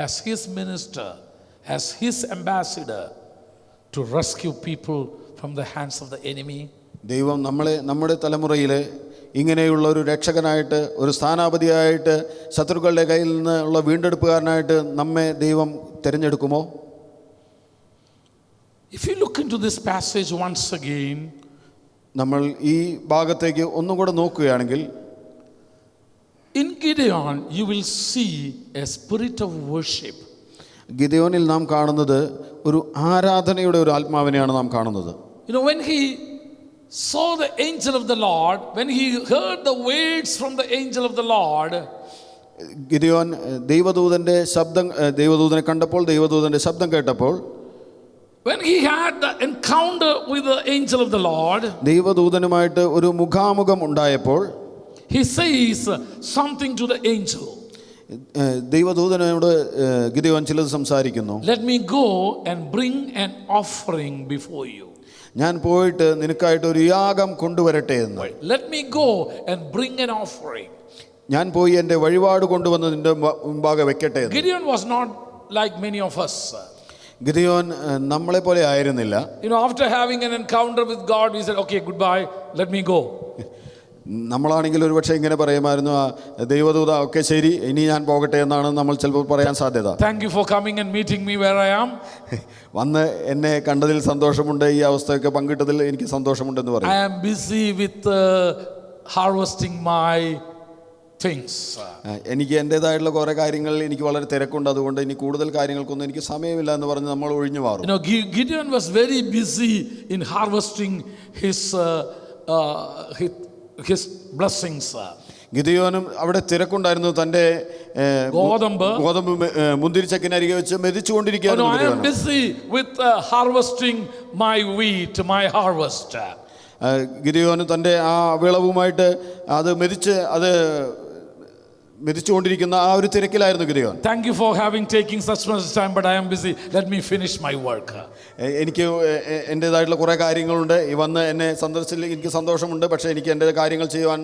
as his minister, as his ambassador to rescue people from the hands of the enemy? ദൈവം നമ്മുടെ തലമുറയിലെ ഇങ്ങനെയുള്ള ഒരു രക്ഷകനായിട്ട്, ഒരു സ്ഥാനാപതിയായിട്ട്, ശത്രുക്കളുടെ കയ്യിൽ നിന്നുള്ള വീണ്ടെടുപ്പുകാരനായിട്ട് നമ്മെ ദൈവം തിരഞ്ഞെടുക്കുമോ? If you look into this passage once again, നമ്മൾ ഈ ഭാഗത്തേക്ക് ഒന്നും കൂടെ നോക്കുകയാണെങ്കിൽ, in Gideon you will see a spirit of worship. ഗിദെയോനിൽ നാം കാണുന്നത് ഒരു ആരാധനയുടെ ഒരു ആത്മാവിനെയാണ് നാം കാണുന്നത്. You know, when he saw the angel of the Lord, when he heard the words from the angel of the Lord, Gideon ദൈവദൂതനെ കണ്ടപ്പോൾ, ദൈവദൂതന്റെ ശബ്ദം കേട്ടപ്പോൾ, when he had the encounter with the angel of the Lord, ദൈവദൂതനുമായിട്ട് ഒരു മുഖാമുഖം ഉണ്ടായപ്പോൾ, he says something to the angel. ദൈവദൂതനോട് Gideon ചിലത് സംസാരിക്കുന്നു. Let me go and bring an offering before you. ഞാൻ പോയിട്ട് നിനക്കായിട്ട് ഒരു യാഗം കൊണ്ടുവരട്ടെ എന്ന്. Let me go and bring an offering. ഞാൻ പോയി എൻ്റെ വഴിപാട് കൊണ്ടുവന്ന് നിന്റെ മുമ്പാകെ വെക്കട്ടെ എന്ന്. Gideon was not like many of us. Gideon നമ്മളെ പോലെ ആയിരുന്നില്ല. After having an encounter with God, we said, okay, goodbye, let me go. നമ്മളാണെങ്കിൽ ഒരുപക്ഷെ ഇങ്ങനെ പറയുമായിരുന്നു, ദൈവദൂത ഒക്കെ ശരി, ഇനി ഞാൻ പോകട്ടെ എന്നാണ് നമ്മൾ ചിലപ്പോൾ പറയാൻ സാധ്യത. Thank you for coming and meeting me where I am. വന്ന് എന്നെ കണ്ടതിൽ സന്തോഷമുണ്ട്, ഈ അവസ്ഥയൊക്കെ പങ്കിട്ടതിൽ എനിക്ക് സന്തോഷമുണ്ടെന്ന് പറയും. I am busy with harvesting my things. എനിക്ക് എൻ്റെതായിട്ടുള്ള കുറേ കാര്യങ്ങൾ എനിക്ക് വളരെ തിരക്കുണ്ട്, അതുകൊണ്ട് ഇനി കൂടുതൽ കാര്യങ്ങൾക്കൊന്നും എനിക്ക് സമയമില്ല എന്ന് പറഞ്ഞ് നമ്മൾ ഒഴിഞ്ഞു മാറും. Gideon was very busy in harvesting his blessings. ഗിദെയോനും അവിടെ തിരക്കുണ്ടായിരുന്നു, തൻ്റെ ഗോതമ്പ് മുന്തിരിച്ചക്കിനരികെ വെച്ച് മെതിച്ചുകൊണ്ടിരിക്കുകയായിരുന്നു. I am busy with harvesting my wheat, my harvest. ഗിദെയോനും തൻ്റെ ആ വിളവുമായിട്ട് അത് മെതിച്ചുകൊണ്ടിരിക്കുന്ന ആ ഒരു തിരക്കിലായിരുന്നു Gideon. Thank you for having taking such much time, but I am busy. Let me finish my work. എനിക്ക് എൻ്റെതായിട്ടുള്ള കുറേ കാര്യങ്ങളുണ്ട്, വന്ന് എന്നെ സന്ദർശിച്ചതിൽ എനിക്ക് സന്തോഷമുണ്ട്, പക്ഷേ എനിക്ക് എൻ്റെ കാര്യങ്ങൾ ചെയ്യുവാൻ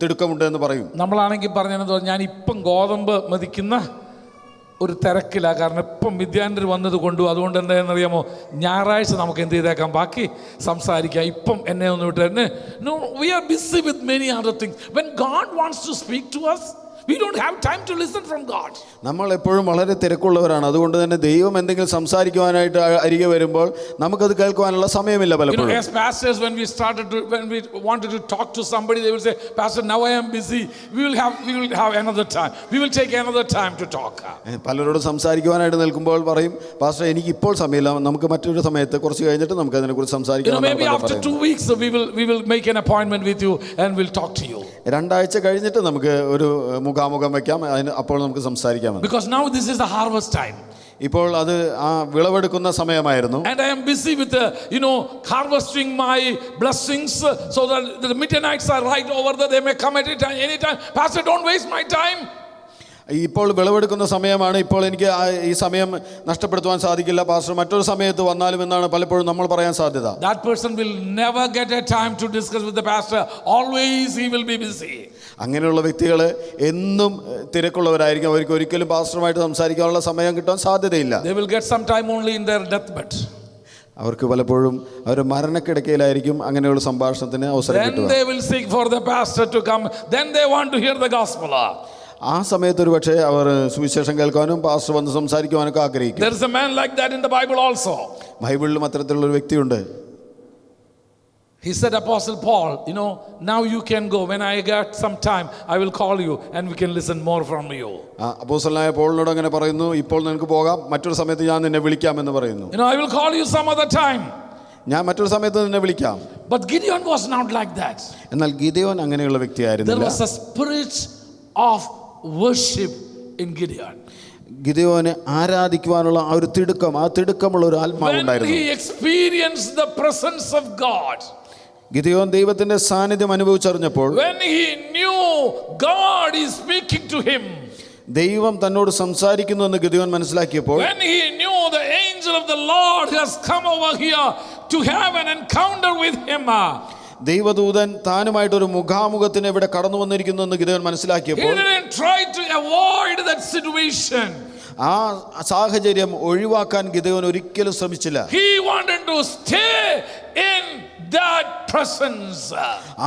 തിടുക്കമുണ്ട് എന്ന് പറയും. നമ്മളാണെങ്കിൽ പറഞ്ഞതെന്ന് പറഞ്ഞാൽ, ഞാൻ ഇപ്പം ഗോതമ്പ് മെതിക്കുന്ന ഒരു തിരക്കില്ല, കാരണം ഇപ്പം വിദ്യാന്തർ വന്നത് കൊണ്ടു. അതുകൊണ്ട് എന്താണെന്നറിയാമോ, ഞായറാഴ്ച നമുക്ക് എന്ത് ചെയ്തേക്കാം, ബാക്കി സംസാരിക്കാം, ഇപ്പം എന്നെ ഒന്ന് വിട്ട്. No, we are busy with many other things. When God wants to speak to us, we don't have time to listen from God. നമ്മൾ എപ്പോഴും വളരെ തിരക്കുള്ളവരാണ്, അതുകൊണ്ട് തന്നെ ദൈവം എന്തെങ്കിലും സംസാരിക്കുവാനായിട്ട് അരികെ വരുമ്പോൾ നമുക്കത് കേൾക്കുവാനുള്ള സമയമില്ല പലപ്പോഴും. As pastors, when we wanted to talk to somebody, they will say, Pastor, now I am busy. We will have another time. We will take another time to talk. പലരോട് സംസാരിക്കുവാനായിട്ട് നിൽക്കുമ്പോൾ പറയും, പാസ്റ്റർ എനിക്ക് ഇപ്പോൾ സമയമില്ല, നമുക്ക് മറ്റൊരു സമയത്ത് കുറച്ച് കഴിഞ്ഞിട്ട് നമുക്ക് അതിനെക്കുറിച്ച് സംസാരിക്കാം. Maybe after 2 weeks we will make an appointment with you and we'll talk to you. 2 ആഴ്ച കഴിഞ്ഞിട്ട് നമുക്ക് ഒരു മുഖാമുഖം വയ്ക്കാം, അപ്പോൾ നമുക്ക് സംസാരിക്കാം. Because now this is the harvest time. ഇപ്പോൾ അത് ആ വിളവെടുക്കുന്ന സമയമായിരുന്നു. And I am busy with harvesting my blessings, so that the Midianites are right over there. They may come at any time. Pastor, don't waste my time. ഇപ്പോൾ വിളവെടുക്കുന്ന സമയമാണ്, ഇപ്പോൾ എനിക്ക് ഈ സമയം നഷ്ടപ്പെടുത്തുവാൻ സാധിക്കില്ല, പാസ്റ്റർ മറ്റൊരു സമയത്ത് വന്നാലും എന്നാണ് പലപ്പോഴും നമ്മൾ പറയാൻ സാധ്യത. That person will never get a time to discuss with the pastor. Always he will be busy. അങ്ങനെയുള്ള വ്യക്തികൾ എന്നും തിരക്കുള്ളവരായിരിക്കും, അവർക്ക് ഒരിക്കലും പാസ്റ്ററുമായിട്ട് സംസാരിക്കാനുള്ള സമയം കിട്ടാൻ സാധ്യതയില്ല. They will get some time only in their deathbed. അവർക്ക് പലപ്പോഴും അവർ മരണക്കിടക്കയിലായിരിക്കും അങ്ങനെയുള്ള സംഭാഷണത്തിന് അവസരം കിട്ടുക. Then they will seek for the pastor to come. Then they want to hear the gospel. ആ സമയത്ത് ഒരു പക്ഷേ അവർ സുവിശേഷം കേൾക്കാനും പാസ്റ്റർ വന്ന് സംസാരിക്കുവാനൊക്കെ ആഗ്രഹിക്കും. There is a man like that in the Bible also. ബൈബിളിലും അത്തരത്തിലുള്ള ഒരു വ്യക്തിയുണ്ട്. He said, Apostle Paul, now you can go. When I get some time, I will call you and we can listen more from you. അപ്പോസ്തലനായ പൗലോനോട് അങ്ങനെ പറയുന്നു, ഇപ്പോൾ നിനക്ക് പോകാം, മറ്റൊരു സമയത്ത് ഞാൻ നിന്നെ വിളിക്കാം എന്ന് പറയുന്നു. I will call you some other time. ഞാൻ മറ്റൊരു സമയത്ത് നിന്നെ വിളിക്കാം. But Gideon was not like that. എന്നാൽ ഗിദെയോൻ അങ്ങനെയുള്ള വ്യക്തിയായിരുന്നില്ല. There was a spirit of worship in Gideon. ഗിദെയോനെ ആരാധിക്കുവാനുള്ള ആ ഒരു തിടുക്കമുള്ള ഒരു ആത്മാവുണ്ടായിരുന്നു. When he experienced the presence of God, Gideon ദൈവത്തിന്റെ സാന്നിധ്യം അനുഭവിച്ചറിഞ്ഞപ്പോൾ, when he knew God is speaking to him, ദൈവം തന്നോട് സംസാരിക്കുന്നു എന്ന് ഗിദെയോൻ മനസ്സിലാക്കിയപ്പോൾ, when he knew the angel of the Lord has come over here to have an encounter with him, ദൈവദൂതൻ താനുമായിട്ടൊരു മുഖാമുഖത്തിന് ഇവിടെ കടന്നു വന്നിരിക്കുന്നു എന്ന് ഗിദെയോൻ മനസ്സിലാക്കിയപ്പോൾ, he didn't try to avoid that situation. ആ സാഹചര്യം ഒഴിവാക്കാൻ ഗിദെയോൻ ഒരിക്കലും ശ്രമിച്ചില്ല. He wanted to stay in that presence.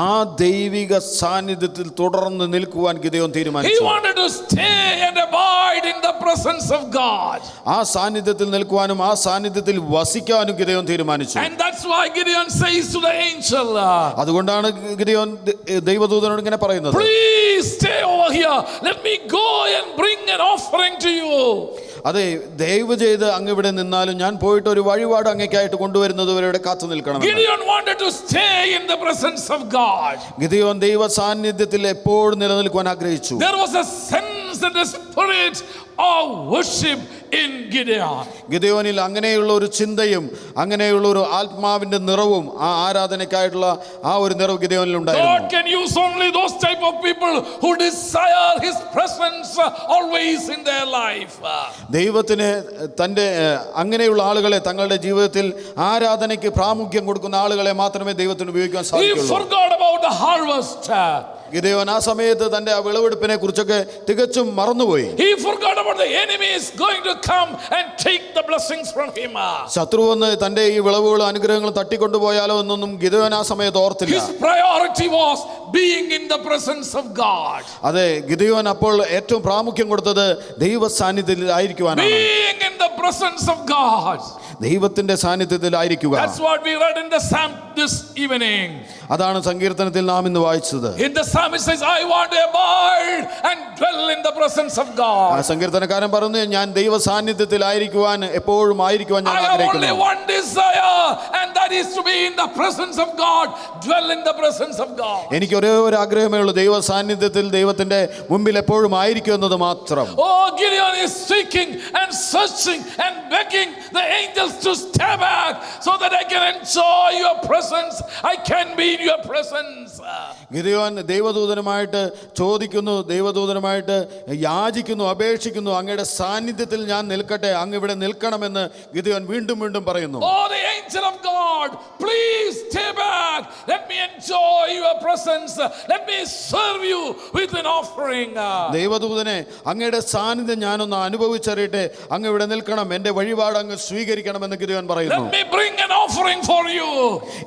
ആ ദൈവിക സാന്നിധ്യത്തിൽ തുടർന്ന് നിൽക്കുവാൻ ഗിദെയോൻ തീരുമാനിച്ചു. He wanted to stay and abide in the presence of God. ആ സാന്നിധ്യത്തിൽ നിൽക്കുവാനും ആ സാന്നിധ്യത്തിൽ വസിക്കാനും ഗിദെയോൻ തീരുമാനിച്ചു. And that's why Gideon says to the angel, അതുകൊണ്ടാണ് ഗിദെയോൻ ദൈവദൂതനോട് ഇങ്ങനെ പറയുന്നത്, please stay over here, let me go and bring an offering to you. അതെ, ദയവ് ചെയ്ത് അങ്ങ് ഇവിടെ നിന്നാലും ഞാൻ പോയിട്ട് ഒരു വഴിപാട് അങ്ങേക്കായിട്ട് കൊണ്ടുവരുന്നത് വരെ ഇവിടെ കാത്തു നിൽക്കണം. Gideon wanted to stay in the presence of God. Gideon ദൈവ സാന്നിധ്യത്തിൽ എപ്പോഴും നിലനിൽക്കുവാൻ ആഗ്രഹിച്ചു. There was a sense and a spirit of worship in Gideon. ഗിദെയോനിൽ അങ്ങനെയുള്ള ഒരു ചിന്തയും അങ്ങനെയുള്ള ഒരു ആത്മാവിന്റെ നിറവും ആ ആരാധനയ്ക്കായിട്ടുള്ള ആ ഒരു നിറവ് ഗിദെയോനിൽ ഉണ്ടായിരുന്നു. God can use only those type of people who desire his presence always in their life. ദൈവത്തിന് തൻ്റെ അങ്ങനെയുള്ള ആളുകളെ തങ്ങളുടെ ജീവിതത്തിൽ ആരാധനയ്ക്ക് പ്രാമുഖ്യം കൊടുക്കുന്ന ആളുകളെ മാത്രമേ ദൈവത്തിന് ഉപയോഗിക്കാൻ He സാധിക്കുള്ളൂ. forgot about the harvest. Gideon ആ സമയത്ത് തന്റെ ആ വിളവെടുപ്പിനെ കുറിച്ചൊക്കെ തികച്ചും മറന്നുപോയി. He forgot about the enemy is going to come and take the blessings from him. ശത്രു വന്ന് തന്റെ ഈ വിളവുകളും അനുഗ്രഹങ്ങളും തട്ടിക്കൊണ്ടുപോയാലോ എന്നൊന്നും ഗിദെയോൻ ആ സമയത്ത് ഓർത്തില്ല. His priority was being in the presence of God. അതെ, ഗിദെയോൻ അപ്പോൾ ഏറ്റവും പ്രാമുഖ്യം കൊടുത്തത് ദൈവ സാന്നിധ്യത്തിലായിരിക്കുവാനാണ്. Being in the presence of God. ദൈവത്തിന്റെ സാന്നിധ്യത്തിലായിരിക്കുക. That's what we read in the psalm this evening. അതാണ് സങ്കീർത്തനത്തിൽ നാം ഇന്ന് വായിച്ചത്. In the psalm it says, I want to abide and dwell in the presence of God. ആ സങ്കീർത്തനക്കാരൻ പറഞ്ഞു, ഞാൻ ദൈവ സാന്നിധ്യത്തിലായിരിക്കുവാൻ എപ്പോഴും ആയിരിക്കുവാൻ ഞാൻ ആഗ്രഹിക്കുന്നു. I have only one desire, and that is to be in the presence of God, dwell in the presence of God. എനിക്ക് ഒരേ ഒരു ആഗ്രഹമേ ഉള്ളൂ, ദൈവ സാന്നിധ്യത്തിൽ ദൈവത്തിന്റെ മുമ്പിൽ എപ്പോഴും ആയിരിക്കും എന്നത് മാത്രം. Oh, Gideon is seeking and searching and begging the angels to stay back so that I can enjoy your presence. I can be in your presence. Gideon ദൈവദൂതനുമായിട്ട് ചോദിക്കുന്നു, ദൈവദൂതനുമായിട്ട് യാചിക്കുന്നു, അപേക്ഷിക്കുന്നു, അങ്ങയുടെ സാന്നിധ്യത്തിൽ ഞാൻ നിൽക്കട്ടെ, അങ്ങ് ഇവിടെ നിൽക്കണമെന്ന് ഗിദെയോൻ വീണ്ടും വീണ്ടും പറയുന്നു. Oh, the angel of God, please stay back. Let me enjoy your presence. Let me serve you with an offering. ദൈവദൂതനെ, അങ്ങയുടെ സാന്നിധ്യം ഞാനൊന്ന് അനുഭവിച്ചറിയട്ടെ, അങ്ങ് ഇവിടെ നിൽക്കണം, എന്റെ വഴിപാട് അങ്ങ് സ്വീകരിക്കണമെന്ന് ഗിദെയോൻ പറയുന്നു. Let me bring an offering for you.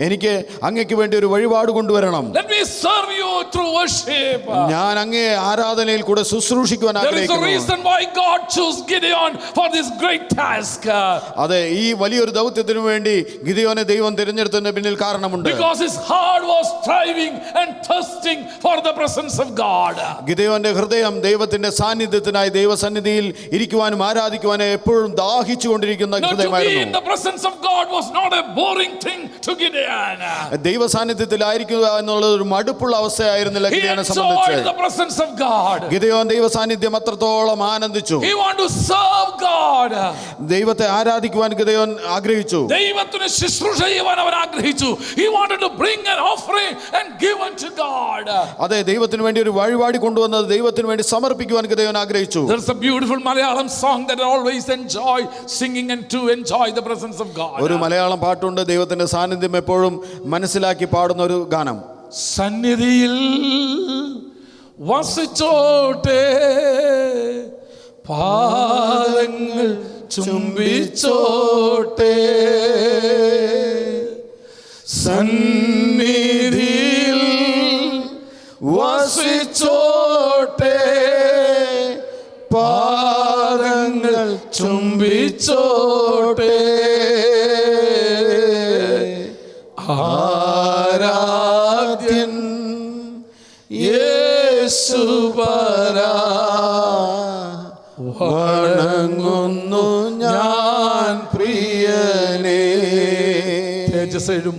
എനിക്ക് അങ്ങയ്ക്ക് വേണ്ടി ഒരു വഴിപാട് കൊണ്ടുവരണം. Let me serve you through worship. ഞാൻ അങ്ങയെ ആരാധനയിൽ കൂടെ ശുശ്രൂഷിക്കുവാൻ ആഗ്രഹിക്കുന്നു. There is a reason why God chose Gideon for this great task. അതെ, ഈ വലിയൊരു ദൗത്യത്തിനു വേണ്ടി ഗിദെയോനെ ദൈവം തിരഞ്ഞെടുത്തതിന് പിന്നിൽ കാരണമുണ്ട്. Because his heart was striving and thirsting for the presence of God. ഗിദെയോന്റെ ഹൃദയം ദൈവത്തിന്റെ സാന്നിധ്യത്തിനായി ദൈവസന്നിധിയിൽ ഇരിക്കുവാനും ആരാധിക്കുവാനും എപ്പോഴും ദാഹിച്ചുകൊണ്ടിരിക്കുന്ന ഹൃദയമായിരുന്നു. To be in the presence of God was not a boring thing to Gideon. ദൈവ സാന്നിധ്യത്തിലായിരിക്കുക എന്നുള്ളത് ഒരു മടുപ്പുള്ള അവസ്ഥയായിരുന്നില്ല ഗിദെയോനെ സംബന്ധിച്ച്. He enjoyed the presence of God. Gideon ദൈവ സാന്നിധ്യം അത്രത്തോളം ആനന്ദിച്ചു. He wanted to serve God. ദൈവത്തെ ആരാധിക്കുവാൻ ഗിദെയോൻ ആഗ്രഹിച്ചു. ദൈവത്തിന് ശുശ്രൂഷ ചെയ്യുവാൻ അവൻ ആഗ്രഹിച്ചു. He wanted to bring an offering and give unto God. അതെ, ദൈവത്തിന് വേണ്ടി ഒരു വഴിപാട് കൊണ്ടുവന്നത് ദൈവത്തിന് വേണ്ടി സമർപ്പിക്കുവാൻ ഗിദെയോൻ ആഗ്രഹിച്ചു. There's a beautiful Malayalam song that I always enjoy singing and to enjoy the presence of God. ഒരു മലയാളം പാട്ടുണ്ട്, ദൈവത്തിന്റെ സാന്നിധ്യം എപ്പോഴും മനസ്സിലാക്കി പാടുന്ന ഒരു ഗാനം. സന്നിധിയിൽ വസിച്ചോട്ടെ, പാദങ്ങൾ ചുംബിച്ചോട്ടെ, സന്നിധിയിൽ വസിച്ചോട്ടെ, പാദങ്ങൾ ചുംബിച്ചോട്ടെ, ആരാധ്യൻ യേശുപരാ, വണങ്ങുന്നു ഞാൻ പ്രിയനേ. തേജസ്സെഴും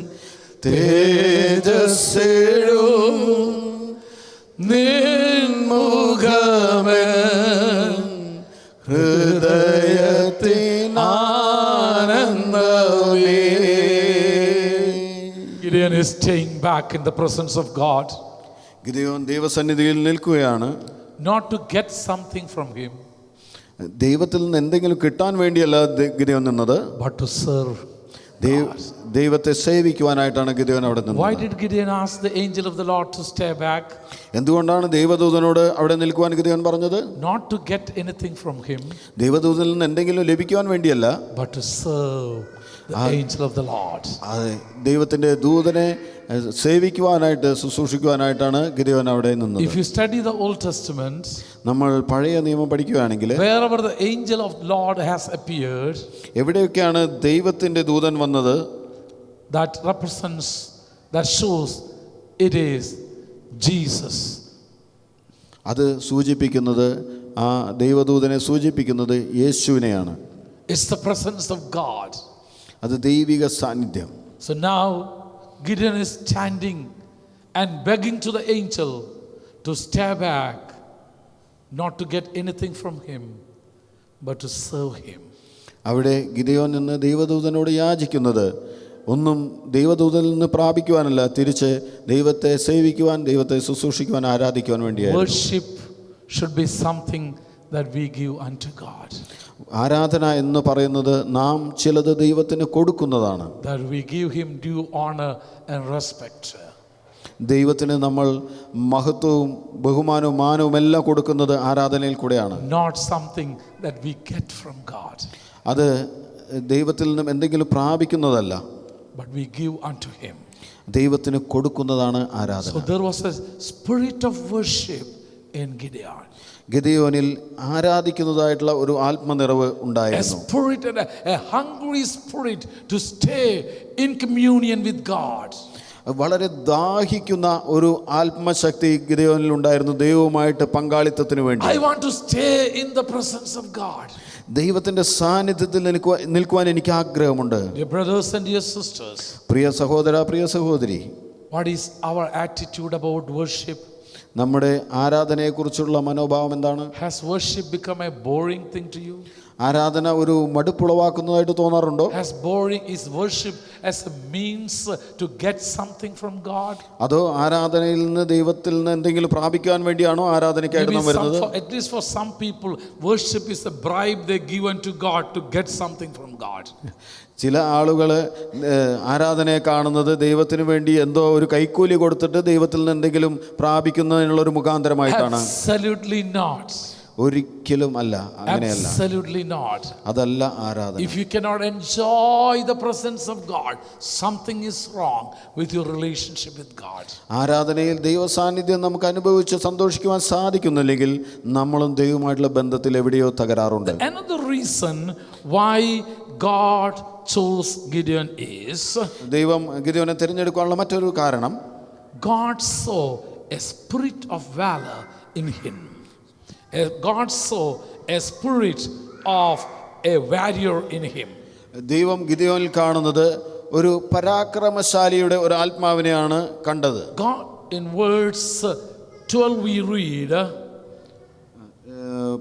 തേജസ്സെഴും നിൻമുഖമേ, ഹൃദയത്തിനാനന്ദമേ. Gideon is staying back in the presence of God. Gideon ദൈവസന്നിധിയിൽ നിൽക്കുകയാണ്. Not to get something from him, ദൈവത്തിൽ നിന്ന് എന്തെങ്കിലും കിട്ടാൻ വേണ്ടിയല്ല ഗിദെയോൻ നിന്നത്, but to serve. ദൈവത്തെ സേവിക്കുവാനായിട്ടാണ് ഗിദെയോൻ അവിടെ നിന്നത്. Why did Gideon ask the angel of the Lord to stay back? എന്തുകൊണ്ടാണ് ദൈവദൂതനോട് അവിടെ നിൽക്കുവാൻ ഗിദെയോൻ പറഞ്ഞത്? Not to get anything from him, ദൈവദൂതനിൽ നിന്ന് എന്തെങ്കിലും ലഭിക്കുവാൻ വേണ്ടിയല്ല, but to serve the angel of the Lord. അതെ, ദൈവത്തിന്റെ ദൂതനെ സേവിക്കുവാനായിട്ട് ശുശ്രൂഷിക്കുവാനായിട്ടാണ് ഗിദെയോൻ അവിടെ നിന്നത്. If you study the Old Testament, നമ്മൾ പഴയ നിയമം പഠിക്കുകയാണെങ്കിൽ wherever the angel of the Lord has appeared, എവിടെയൊക്കെയാണ് ദൈവത്തിന്റെ ദൂതൻ വന്നത്, that represents, that shows it is Jesus. അത് സൂചിപ്പിക്കുന്നത്, ആ ദൈവദൂതനെ സൂചിപ്പിക്കുന്നത് യേശുവിനെയാണ്. It's the presence of God. അത് ദൈവിക സാന്നിധ്യം. So now Gideon is standing and begging to the angel to stay back, not to get anything from him, but to serve him. അവിടെ Gideon നിന്ന് ദൈവദൂതനോട് യാചിക്കുന്നത് ഒന്നും ദൈവദൂതനിൽ നിന്ന് പ്രാപിക്കുവാനല്ല, തിരിച്ച് ദൈവത്തെ സേവിക്കുവാൻ, ദൈവത്തെ ശുശ്രൂഷിക്കുവാൻ, ആരാധിക്കുവാൻ വേണ്ടിയായിരുന്നു. Worship should be something that we give unto God. ആരാധന എന്ന് പറയുന്നത് നാം ചിലത് ദൈവത്തിന് കൊടുക്കുന്നതാണ്. That we give him due honor and respect. ദൈവത്തിന് നമ്മൾ മഹത്വവും ബഹുമാനവും മാനവും എല്ലാം കൊടുക്കുന്നത് ആരാധനയിൽ കൂടെയാണ്. Not something that we get from God. അത് ദൈവത്തിൽ നിന്നും എന്തെങ്കിലും പ്രാപിക്കുന്നതല്ല, but we give unto him. ദൈവത്തിന് കൊടുക്കുന്നതാണ് ആരാധന. So there was a spirit of worship in Gideon. ഗിദെയോനിൽ ആരാധിക്കുന്നതായിട്ടുള്ള ഒരു ആത്മനിറവ് ഉണ്ടായിരുന്നു. A spirit and a hungry spirit to stay in communion with God. വളരെ ദാഹിക്കുന്ന ഒരു ആത്മശക്തി ഗിദെയോനിൽ ഉണ്ടായിരുന്നു ദൈവവുമായിട്ട് പങ്കാളിത്തത്തിന് വേണ്ടി. I want to stay in the presence of God. ദൈവത്തിന്റെ സാന്നിധ്യത്തിൽ നിൽക്കുവാൻ എനിക്ക് ആഗ്രഹമുണ്ട്. Dear brothers and dear sisters, പ്രിയ സഹോദര, പ്രിയ സഹോദരി, what is our attitude about worship? നമ്മുടെ ആരാധനയെക്കുറിച്ചുള്ള മനോഭാവം എന്താണ്? Has worship become a boring thing to you? ആരാധന ഒരു മടുപ്പുളവാക്കുന്നതായിട്ട് തോന്നാറുണ്ടോ? Is worship as a means to get something from God? അതോ ആരാധനയിൽ നിന്ന് ദൈവത്തിൽ നിന്ന് എന്തെങ്കിലും പ്രാപിക്കാൻ വേണ്ടിയാണോ ആരാധനയ്ക്കായിട്ട് നാം വരുന്നത്? At least for some people, worship is a bribe they give unto God to get something from God. ചില ആളുകൾ ആരാധനയെ കാണുന്നത് ദൈവത്തിന് വേണ്ടി എന്തോ ഒരു കൈക്കൂലി കൊടുത്തിട്ട് ദൈവത്തിൽ നിന്ന് എന്തെങ്കിലും പ്രാപിക്കുന്നതിനുള്ള ഒരു മുഖാന്തരമായിട്ടാണ്. Absolutely not. ഒരിക്കലും അല്ല, അങ്ങനെയല്ല. Absolutely not. അതല്ല ആരാധന. If you cannot enjoy the presence of God, something is wrong with your relationship with God. ആരാധനയിൽ ദൈവ സാന്നിധ്യം നമുക്ക് അനുഭവിച്ച് സന്തോഷിക്കുവാൻ സാധിക്കുന്നില്ലെങ്കിൽ നമ്മളും ദൈവവുമായിട്ടുള്ള ബന്ധത്തിൽ എവിടെയോ തകരാറുണ്ട്. Another reason why God chose Gideon is, ദൈവം ഗിദെയോനെ തിരഞ്ഞെടുക്കാനുള്ള മറ്റൊരു കാരണം, God saw a spirit of valor in him. God saw a spirit of a warrior in him. ദൈവം ഗിദെയോനിൽ കാണുന്നത് ഒരു പരാക്രമശാലിയുടെ ഒരു ആത്മാവിനെയാണ് കണ്ടത്. God, in verse 12 we read,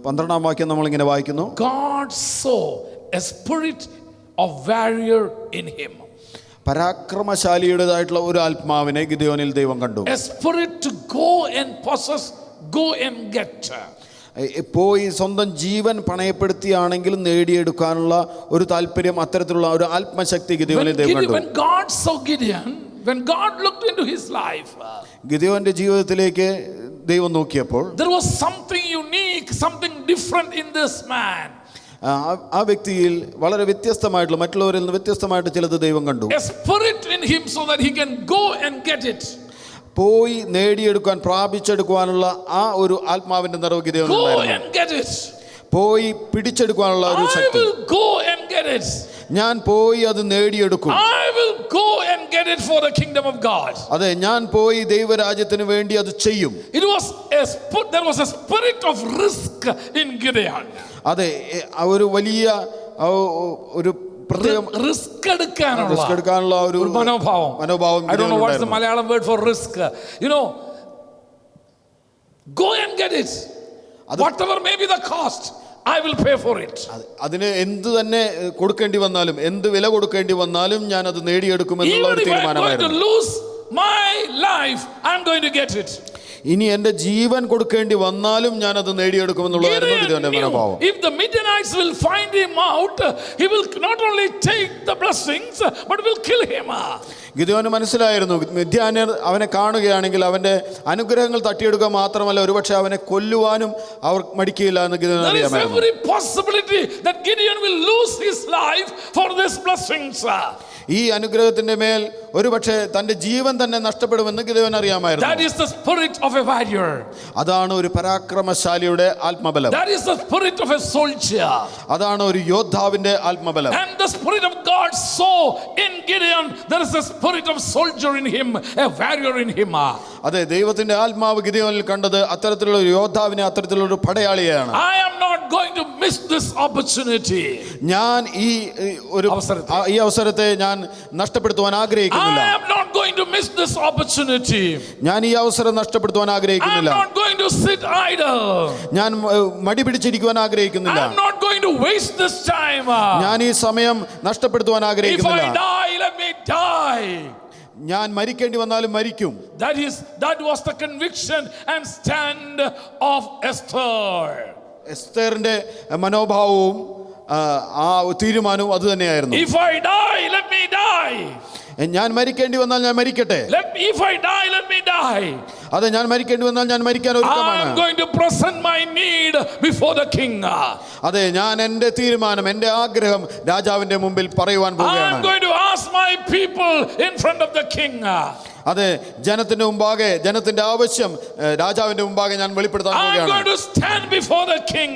12ാം വാക്യം നമ്മൾ ഇങ്ങനെ വായിക്കുന്നു, God saw a spirit of warrior in him. പരാക്രമശാലിയുടേതായിട്ടുള്ള ഒരു ആത്മാവിനെ ഗിദെയോനിൽ ദൈവം കണ്ടു. A spirit to go and possess, go and get. പോയി സ്വന്തം ജീവൻ പണയപ്പെടുത്തിയാണെങ്കിലും നേടിയെടുക്കാനുള്ള ഒരു താല്പര്യം, അത്തരത്തിലുള്ള ഒരു ആത്മശക്തി ഗിദെയോനിൽ ദൈവം കണ്ടു. When God saw Gideon, when God looked into his life, ഗിദെയോന്റെ ജീവിതത്തിലേക്ക് ദൈവം നോക്കിയപ്പോൾ there was something unique, something different in this man. ആ വ്യക്തിയിൽ വളരെ വ്യത്യസ്തമായിട്ടുള്ള, മറ്റുള്ളവരിൽ നിന്ന് വ്യത്യസ്തമായിട്ട് ചിലത് ദൈവം കണ്ടു. A spirit in him so that he can go and get it. പോയി നേടിയെടുക്കാൻ, പ്രാപിച്ചെടുക്കുവാനുള്ള ആ ഒരു ആത്മാവിന്റെ നിറവ് ഗിദെയോനിലുണ്ടായിരുന്നു. പോയി പിടിച്ചെടുക്കാനുള്ള ഒരു ശക്തി. ഞാൻ പോയി അത് നേടിയെടുക്കും. അതെ, ഞാൻ പോയി ദൈവരാജ്യത്തിന് വേണ്ടി അത് ചെയ്യും. There was a spirit of risk in Gideon. അതെ, ഒരു വലിയ ഒരു റിസ്ക് എടുക്കാനുള്ള ഒരു മനോഭാവം. I don't know what's the Malayalam word for risk. You know, go and get it. Whatever may be the cost, I will pay for it. അതിന് എന്ത് തന്നെ കൊടുക്കേണ്ടി വന്നാലും, എന്ത് വില കൊടുക്കേണ്ടി വന്നാലും ഞാൻ അത് നേടിയെടുക്കുമെന്നുള്ള ഒരു തീരുമാനമായിരുന്നു. Even if I'm going to lose my life, I'm going to get it. ഇനി എന്റെ ജീവൻ കൊടുക്കേണ്ടി വന്നാലും ഞാൻ അത് നേടിയെടുക്കുമെന്നുള്ളതായിരുന്നു ഗിദെയോന്റെ മനോഭാവം. If the Midianites will find him out, he will not only take the blessings but will kill him. ഗിദെയോന് മനസ്സിലായിരുന്നു, മിദ്യാന്യർ അവനെ കാണുകയാണെങ്കിൽ അവന്റെ അനുഗ്രഹങ്ങൾ തട്ടിയെടുക്കുക മാത്രമല്ല, ഒരുപക്ഷെ അവനെ കൊല്ലുവാനും അവർ മടിക്കില്ല എന്ന് ഗിദെയോന് അറിയാമായിരുന്നു. There is every possibility that Gideon will lose his life for these blessings. ഈ അനുഗ്രഹത്തിന്റെ മേൽ ഒരുപക്ഷെ തന്റെ ജീവൻ തന്നെ നഷ്ടപ്പെടുമെന്ന് ഗിദെയോന് അറിയാമായിരുന്നു. That is the spirit of a warrior. അതാണ് ഒരു പരാക്രമശാലിയുടെ ആത്മബലം. That is the spirit of a soldier. അതാണ് ഒരു യോദ്ധാവിന്റെ ആത്മബലം. And the spirit of God saw in Gideon, there is a spirit of soldier in him, a warrior in him. അതെ, ദൈവത്തിന്റെ ആത്മാവ് ഗിദെയോനിൽ കണ്ടത് അത്തരത്തിലുള്ള ഒരു യോദ്ധാവിനെ, അത്തരത്തിലുള്ള ഒരു പടയാളിയാണ്. I am not going to miss this opportunity. ഞാൻ ഈ അവസരത്തെ ഞാൻ നഷ്ടപ്പെടുത്തുവാൻ ആഗ്രഹിക്കുന്നില്ല. I am not going to miss this opportunity. ഞാൻ ഈ അവസരം നഷ്ടപ്പെടുത്തുവാൻ ആഗ്രഹിക്കുന്നില്ല. I am not going to sit idle. ഞാൻ മടി പിടിച്ചിരിക്കുവാൻ ആഗ്രഹിക്കുന്നില്ല. I am not going to waste this time. ഞാൻ ഈ സമയം നഷ്ടപ്പെടുത്തുവാൻ ആഗ്രഹിക്കുന്നില്ല. If I die, let me die. ഞാൻ മരിക്കേണ്ടി വന്നാലും മരിക്കും. That was the conviction and stand of Esther. എസ്തേറിന്റെ മനോഭാവവും ആ തീരുമാനവും അത് തന്നെയായിരുന്നു. If I die, let me die. ഞാൻ മരിക്കേണ്ടി വന്നാൽ ഞാൻ മരിക്കട്ടെ. If I die, let me die. അതെ, ഞാൻ മരിക്കേണ്ടി വന്നാൽ ഞാൻ മരിക്കാൻ ഒരുക്കമാണ്. I am going to present my need before the king. അതെ, ഞാൻ എൻ്റെ തീരുമാനം, എൻ്റെ ആഗ്രഹം രാജാവിന്റെ മുമ്പിൽ പറയുവാൻ പോവുകയാണ്. I am going to ask my people in front of the king. അതെ, ജനത്തിന്റെ മുമ്പാകെ, ജനത്തിന്റെ ആവശ്യം രാജാവിന്റെ മുമ്പാകെ ഞാൻ വെളിപ്പെടുത്താൻ പോവുകയാണ്. I am going to stand before the king.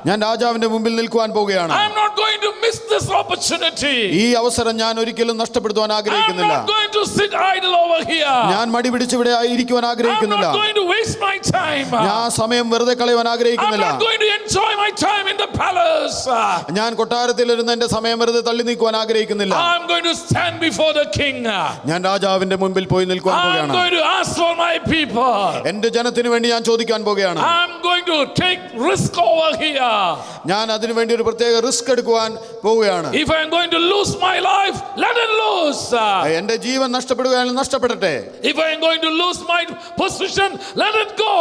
ഞാൻ രാജാവിന്റെ മുമ്പിൽ നിൽക്കുവാൻ പോവുകയാണ്. I am not going to miss this opportunity. ഈ അവസരം ഞാൻ ഒരിക്കലും നഷ്ടപ്പെടുത്തുവാൻ ആഗ്രഹിക്കുന്നില്ല. I am not going to sit idle over here. ഞാൻ മടി പിടിച്ച് ഇവിടെ ഇരിക്കുവാൻ ആഗ്രഹിക്കുന്നില്ല. I am not going to waste my time. ഞാൻ സമയം വെറുതെ കളയുവാൻ ആഗ്രഹിക്കുന്നില്ല. I am not going to enjoy my time in the palace. ഞാൻ കൊട്ടാരത്തിൽ ഇരുന്ന് എൻ്റെ സമയം വെറുതെ തള്ളി നീക്കുവാൻ ആഗ്രഹിക്കുന്നില്ല. I am going to stand before the king. ഞാൻ രാജാവിന്റെ മുമ്പിൽ പോയി നിൽക്കുവാൻ I am പോവുകയാണ്. going to ask for my people. എൻ്റെ ജനത്തിന് വേണ്ടി ഞാൻ ചോദിക്കാൻ പോവുകയാണ്. I am going to take risk over here. ഞാൻ അതിനു വേണ്ടി ഒരു പ്രത്യേക റിസ്ക് എടുക്കുവാൻ പോവുകയാണ്. If I am going to lose my life, let it lose. എൻ്റെ ജീവൻ നഷ്ടപ്പെടുകയാണെങ്കിൽ നഷ്ടപ്പെടട്ടെ. If I am going to lose my position, let it go.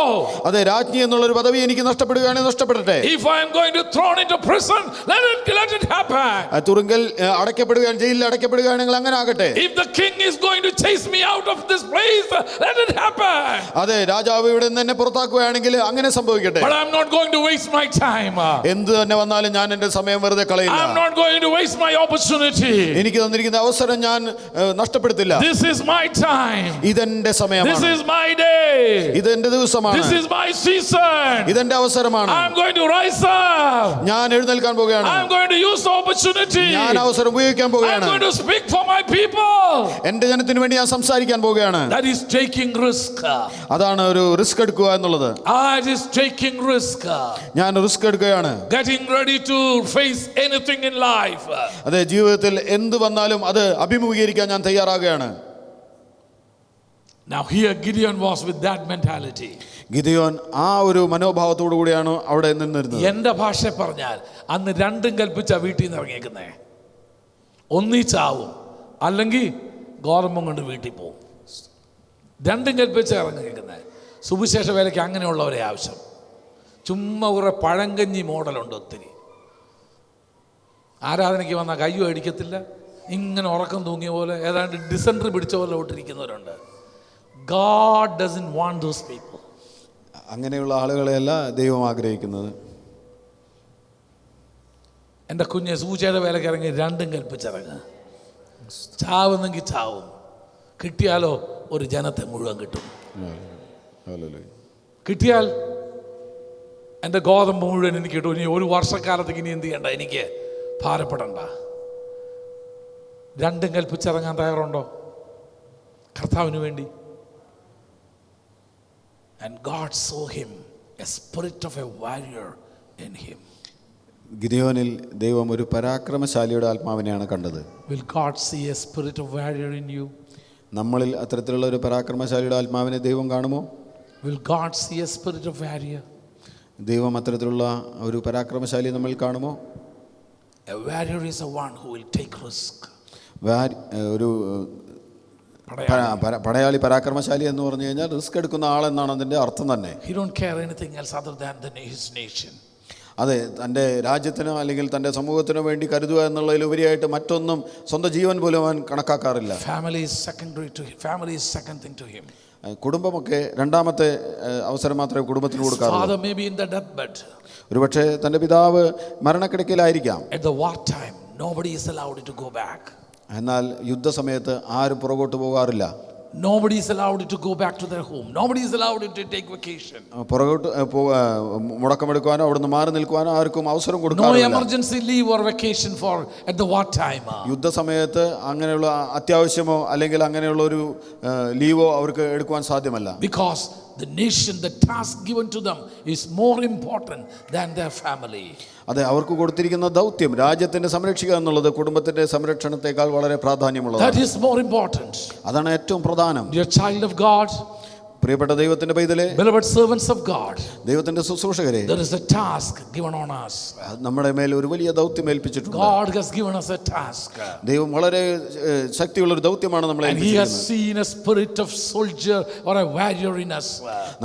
അതെ, രാജ്ഞി എന്നുള്ള ഒരു പദവി എനിക്ക് നഷ്ടപ്പെടുകയാണെങ്കിൽ നഷ്ടപ്പെടട്ടെ. If I am going to thrown into prison, let it happen. തുറുങ്കൽ അടയ്ക്കപ്പെടുകയാണ്, ജയിലിൽ അടയ്ക്കപ്പെടുകയാണെങ്കിൽ അങ്ങനെ ആകട്ടെ. If the king is going to chase me out of this place, let it happen. അതെ, രാജാവ് ഇവിടെ നിന്ന് എന്നെ പുറത്താക്കുകയാണെങ്കിൽ അങ്ങനെ സംഭവിക്കട്ടെ. But I am not going to waste my time. എന്ത് തന്നെ വന്നാലും ഞാൻ എൻ്റെ സമയം വെറുതെ കളയില്ല. I am not going to waste my opportunity. എനിക്ക് തന്നിരിക്കുന്ന അവസരം ഞാൻ നഷ്ടപ്പെടുത്തില്ല. This is my time. ഇതെന്റെ സമയമാണ്. This is my day. ഇതെന്റെ ദിവസമാണ്. This is my season. ഇതെന്റെ അവസരമാണ്. I am going to rise up. ഞാൻ എഴുന്നേൽക്കാൻ പോകുകയാണ്. I am going to use the opportunity. ഞാൻ അവസരം ഉപയോഗിക്കാൻ I am പോകുകയാണ്. going to speak for my people. എൻ്റെ ജനത്തിന് വേണ്ടി ഞാൻ സംസാരിക്കാൻ പോകുകയാണ്. That is taking risk. അതാണ് ഒരു റിസ്ക് എടുക്കുക എന്നുള്ളത്. It is taking risk. ഞാൻ റിസ്ക് എടുക്കുകയാണ്. Getting ready to face anything in life. അതെ, ജീവിതത്തിൽ എന്ത് വന്നാലും അത് അഭിമുഖീകരിക്കാൻ ഞാൻ തയ്യാറാകുകയാണ്. Now here Gideon was with that mentality. Gideon ആ ഒരു മനോഭാവത്തോടു കൂടിയാണ് അവിടെ നിന്നിരുന്നത്. എൻ്റെ ഭാഷ പറഞ്ഞാൽ അന്ന് രണ്ടും കൽപ്പിച്ച വീട്ടിൽ നിന്ന് ഇറങ്ങിയേക്കുന്നേ. ഒന്നിച്ചാവും, അല്ലെങ്കിൽ ഗോതമ്പം കൊണ്ട് വീട്ടിൽ പോവും. രണ്ടും കൽപ്പിച്ച ഇറങ്ങിയേക്കുന്നത്. സുവിശേഷ വേലയ്ക്ക് അങ്ങനെയുള്ളവരെ ആവശ്യം. ചുമ്മാ കുറെ പഴങ്കഞ്ഞി മോഡലുണ്ട് ഒത്തിരി. ആരാധനയ്ക്ക് വന്നാൽ കയ്യും അടിക്കത്തില്ല, ഇങ്ങനെ ഉറക്കം തൂങ്ങിയ പോലെ ഏതാണ്ട് ഡിസെൻട്രി പിടിച്ച പോലെ ഓട്ടിരിക്കുന്നവരുണ്ട്. God doesn't want those people. അങ്ങനെയുള്ള ആളുകളെയല്ല ദൈവം ആഗ്രഹിക്കുന്നത്. എൻ്റെ കുഞ്ഞ് സൂചിയുടെ വേലയ്ക്ക് ഇറങ്ങി രണ്ടും കൽപ്പിച്ചിറങ്ങുക. ചാവുന്നെങ്കിൽ ചാവും, കിട്ടിയാലോ ഒരു ജനത്തെ മുഴുവൻ കിട്ടും. കിട്ടിയാൽ എൻ്റെ ഗോതമ്പ് മുഴുവൻ എനിക്ക് കിട്ടും. ഇനി ഒരു വർഷക്കാലത്തേക്ക് ഇനി എന്ത് ചെയ്യണ്ട, എനിക്ക് ഭാരപ്പെടണ്ട. രണ്ടും കൽപ്പിച്ചിറങ്ങാൻ തയ്യാറുണ്ടോ കർത്താവിന് വേണ്ടി? And God saw him a spirit of a warrior in him. ഗിദെയോനിൽ ദൈവം ഒരു പരാക്രമശാലിയുടെ ആത്മാവിനെയാണ് കണ്ടത്. Will God see a spirit of warrior in you? നമ്മളിൽ അത്തരത്തിലുള്ള ഒരു പരാക്രമശാലിയുടെ ആത്മാവിനെ ദൈവം കാണുമോ? Will God see a spirit of warrior? ദൈവം അത്തരത്തിലുള്ള ഒരു പരാക്രമശാലിയെ നമ്മൾ കാണുമോ? A warrior is a one who will take risk. ഒരു പടയാളി, പരാക്രമശാലി എന്ന് പറഞ്ഞു കഴിഞ്ഞാൽ റിസ്ക് എടുക്കുന്ന ആളെന്നാണ് അതിൻ്റെ അർത്ഥം തന്നെ. He don't care anything else other than his nation. അതെ, തൻ്റെ രാജ്യത്തിനോ അല്ലെങ്കിൽ തൻ്റെ സമൂഹത്തിനോ വേണ്ടി കരുതുക എന്നുള്ളതിലുപരിയായിട്ട് മറ്റൊന്നും സ്വന്തം ജീവൻ പോലും അവൻ കണക്കാക്കാറില്ല. Family is secondary to him. Family is second thing to him. കുടുംബമൊക്കെ രണ്ടാമത്തെ അവസരം മാത്രമേ കുടുംബത്തിന് കൊടുക്കാറുള്ളൂ. Father may be in the deathbed. ഒരുപക്ഷെ തൻ്റെ പിതാവ് മരണക്കിടക്കയിലായിരിക്കാം. At the war time, nobody is allowed to go back. എന്നാൽ യുദ്ധസമയത്ത് ആരും പുറകോട്ട് പോകാറില്ല. Nobody is allowed to go back to their home. Nobody is allowed to take vacation. പുറകോട്ട് മുടക്കമെടുക്കുവാനോ അവിടുന്ന് മാറി നിൽക്കുവാനോ ആർക്കും അവസരം കൊടുക്കാറില്ല. No emergency leave or vacation for at the war time. യുദ്ധസമയത്ത് അങ്ങനെയുള്ള അത്യാവശ്യമോ അല്ലെങ്കിൽ അങ്ങനെയുള്ള ഒരു ലീവോ അവർക്ക് എടുക്കുവാൻ സാധ്യമല്ല. Because the nation, the task given to them is more important than their family. അതെ, അവർക്ക് കൊടുത്തിരിക്കുന്ന ദൗത്യം രാജ്യത്തിനെ സംരക്ഷിക്കുക എന്നുള്ളത് കുടുംബത്തിന്റെ സംരക്ഷണത്തെക്കാൾ വളരെ പ്രാധാന്യമുള്ളതാണ്. That is more important. അതാണ് ഏറ്റവും പ്രധാനം. Dear child of God, പ്രിയപ്പെട്ട ദൈവത്തിന്റെ പൈതലേ, beloved servants of God, ദൈവത്തിന്റെ ശുശ്രൂഷകരെ, there is a task given on us. നമ്മുടെ മേൽ ഒരു വലിയ ദൗത്യം ഏൽപ്പിച്ചിട്ടുണ്ട്. God has given us a task. ദൈവം വളരെ ശക്തിയുള്ള ഒരു ദൗത്യമാണ് നമ്മളെ And he has seen a spirit of soldier or a warrior in us.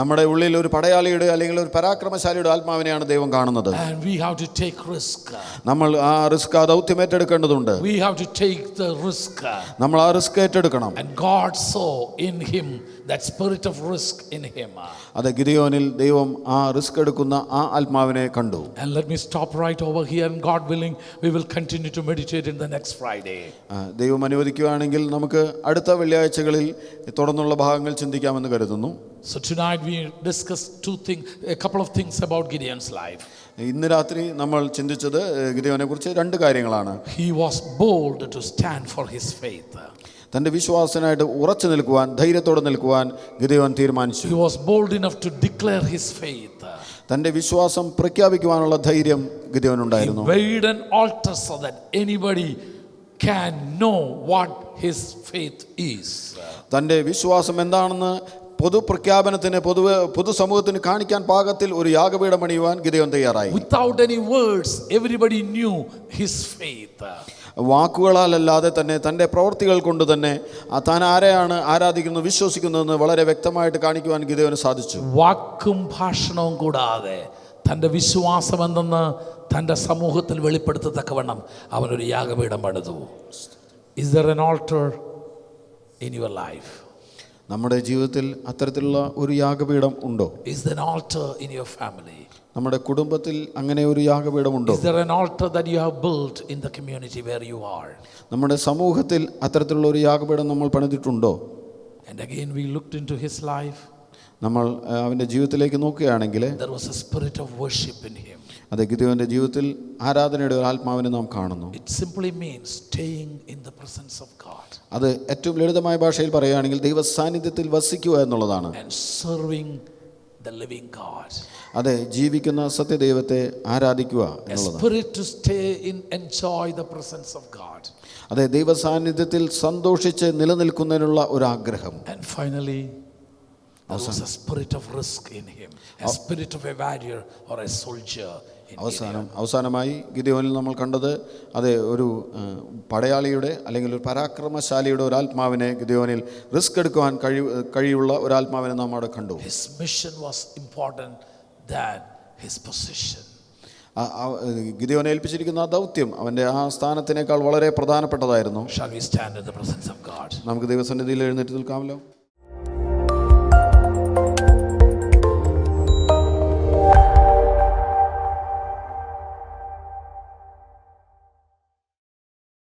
നമ്മുടെ ഉള്ളിൽ ഒരു പടയാളിയുടെ അല്ലെങ്കിൽ ഒരു പരാക്രമശാലിയുടെ ആത്മാവിനെയാണ് ദൈവം കാണുന്നത്. And we have to take risk. നമ്മൾ ആ റിസ്ക്, ആ ദൗത്യം ഏറ്റെടുക്കേണ്ടതുണ്ട്. We have to take the risk. നമ്മൾ ആ റിസ്ക് ഏറ്റെടുക്കണം. And God saw in him that spirit of risk in him. അത് ഗിദെയോനിൽ ദൈവം ആ റിസ്ക് എടുക്കുന്ന ആ ആത്മാവിനെ കണ്ടു. And let me stop right over here, and God willing we will continue to meditate in the next Friday. ദൈവം അനുവദിക്കുകയാണെങ്കിൽ നമുക്ക് അടുത്ത വെള്ളിയാഴ്ചകളിൽ തുടർന്നുള്ള ഭാഗങ്ങൾ ചിന്തിക്കാമെന്ന് കരുതുന്നു. So tonight we discussed a couple of things about Gideon's life. ഇന്ന് രാത്രി നമ്മൾ ചിന്തിച്ചത് ഗിദെയോനെ കുറിച്ച് രണ്ട് കാര്യങ്ങളാണ്. He was bold to stand for his faith. തൻ്റെ വിശ്വാസനായിട്ട് ഉറച്ചു നിൽക്കുവാൻ, ധൈര്യത്തോടെ നിൽക്കുവാൻ ഗിദെയോൻ തീരുമാനിച്ചു. He was bold enough to declare his faith. തൻ്റെ വിശ്വാസം പ്രഖ്യാപിക്കുവാനുള്ള ധൈര്യം ഗിദെയോനുണ്ടായിരുന്നു. He made an altar so that anybody can know what his faith is. തൻ്റെ വിശ്വാസം എന്താണെന്ന് പൊതുപ്രഖ്യാപനത്തിന്, പൊതുസമൂഹത്തിന് കാണിക്കാൻ പാകത്തിൽ ഒരു യാഗപീഠം പണിയുവാൻ ഗിദെയോൻ തയ്യാറായി. Without any words, everybody knew his faith. വാക്കുകളാലല്ലാതെ തന്നെ തൻ്റെ പ്രവൃത്തികൾ കൊണ്ട് തന്നെ താൻ ആരെയാണ് ആരാധിക്കുന്നത്, വിശ്വസിക്കുന്നതെന്ന് വളരെ വ്യക്തമായിട്ട് കാണിക്കുവാൻ ഗിദെയോന് സാധിച്ചു. വാക്കും ഭാഷണവും കൂടാതെ തൻ്റെ വിശ്വാസം എന്തെന്ന് തൻ്റെ സമൂഹത്തിൽ വെളിപ്പെടുത്തത്തക്കവണ്ണം അവനൊരു യാഗപീഠം പണിതു. Is there an altar in your life? നമ്മുടെ ജീവിതത്തിൽ അത്തരത്തിലുള്ള ഒരു യാഗപീഠം ഉണ്ടോ? Is there an altar in your family? നമ്മുടെ കുടുംബത്തിൽ അങ്ങനെ ഒരു യാഗപീഠം ഉണ്ടോ? Is there an altar that you have built in the community where you are? നമ്മുടെ സമൂഹത്തിൽ അത്തരത്തിലുള്ള ഒരു യാഗപീഠം നമ്മൾ പണിതിട്ടുണ്ടോ? And again we looked into his life. നമ്മൾ അവൻ്റെ ജീവിതത്തിലേക്ക് നോക്കുകയാണെങ്കിൽ there was a spirit of worship in him. അതെ, ഗിദെയോന്റെ ജീവിതത്തിൽ ആരാധനയുടെ ഒരു ആത്മാവിനെ നാം കാണുന്നു. It simply means staying in the presence of God. അത് ഏറ്റവും ലളിതമായ ഭാഷയിൽ പറയുകയാണെങ്കിൽ ദൈവ സാന്നിധ്യത്തിൽ വസിക്കുക എന്നുള്ളതാണ്. And serving the living God. അതെ, ജീവിക്കുന്ന സത്യദൈവത്തെ ആരാധിക്കുക A എന്നുള്ളതാണ്. spirit to stay in, enjoy the presence of God. അതെ, ദൈവ സാന്നിധ്യത്തിൽ സന്തോഷിച്ച് നിലനിൽക്കുന്നതിനുള്ള ഒരു ആഗ്രഹം. And finally there was a spirit of risk in him, a spirit of a warrior or a soldier in Gideon. അവസാനമായി ഗിദെയോനിൽ നമ്മൾ കണ്ടത് അതെ, ഒരു പടയാളിയുടെ അല്ലെങ്കിൽ ഒരു പരാക്രമശാലിയുടെ ഒരു ആത്മാവിനെ ഗിദെയോനിൽ റിസ്ക് എടുക്കുവാൻ കഴിയുള്ള ഒരു ആത്മാവിനെ നാം അവിടെ കണ്ടു. His mission was important than his position. ഗിദെയോനെ ഏൽപ്പിച്ചിരിക്കുന്ന ആ ദൗത്യം അവൻ്റെ ആ സ്ഥാനത്തിനേക്കാൾ വളരെ പ്രധാനപ്പെട്ടതായിരുന്നു. Shall we stand in the presence of God? നമുക്ക് ദൈവസന്നിധിയിൽ എഴുന്നേറ്റ് നിൽക്കാമല്ലോ.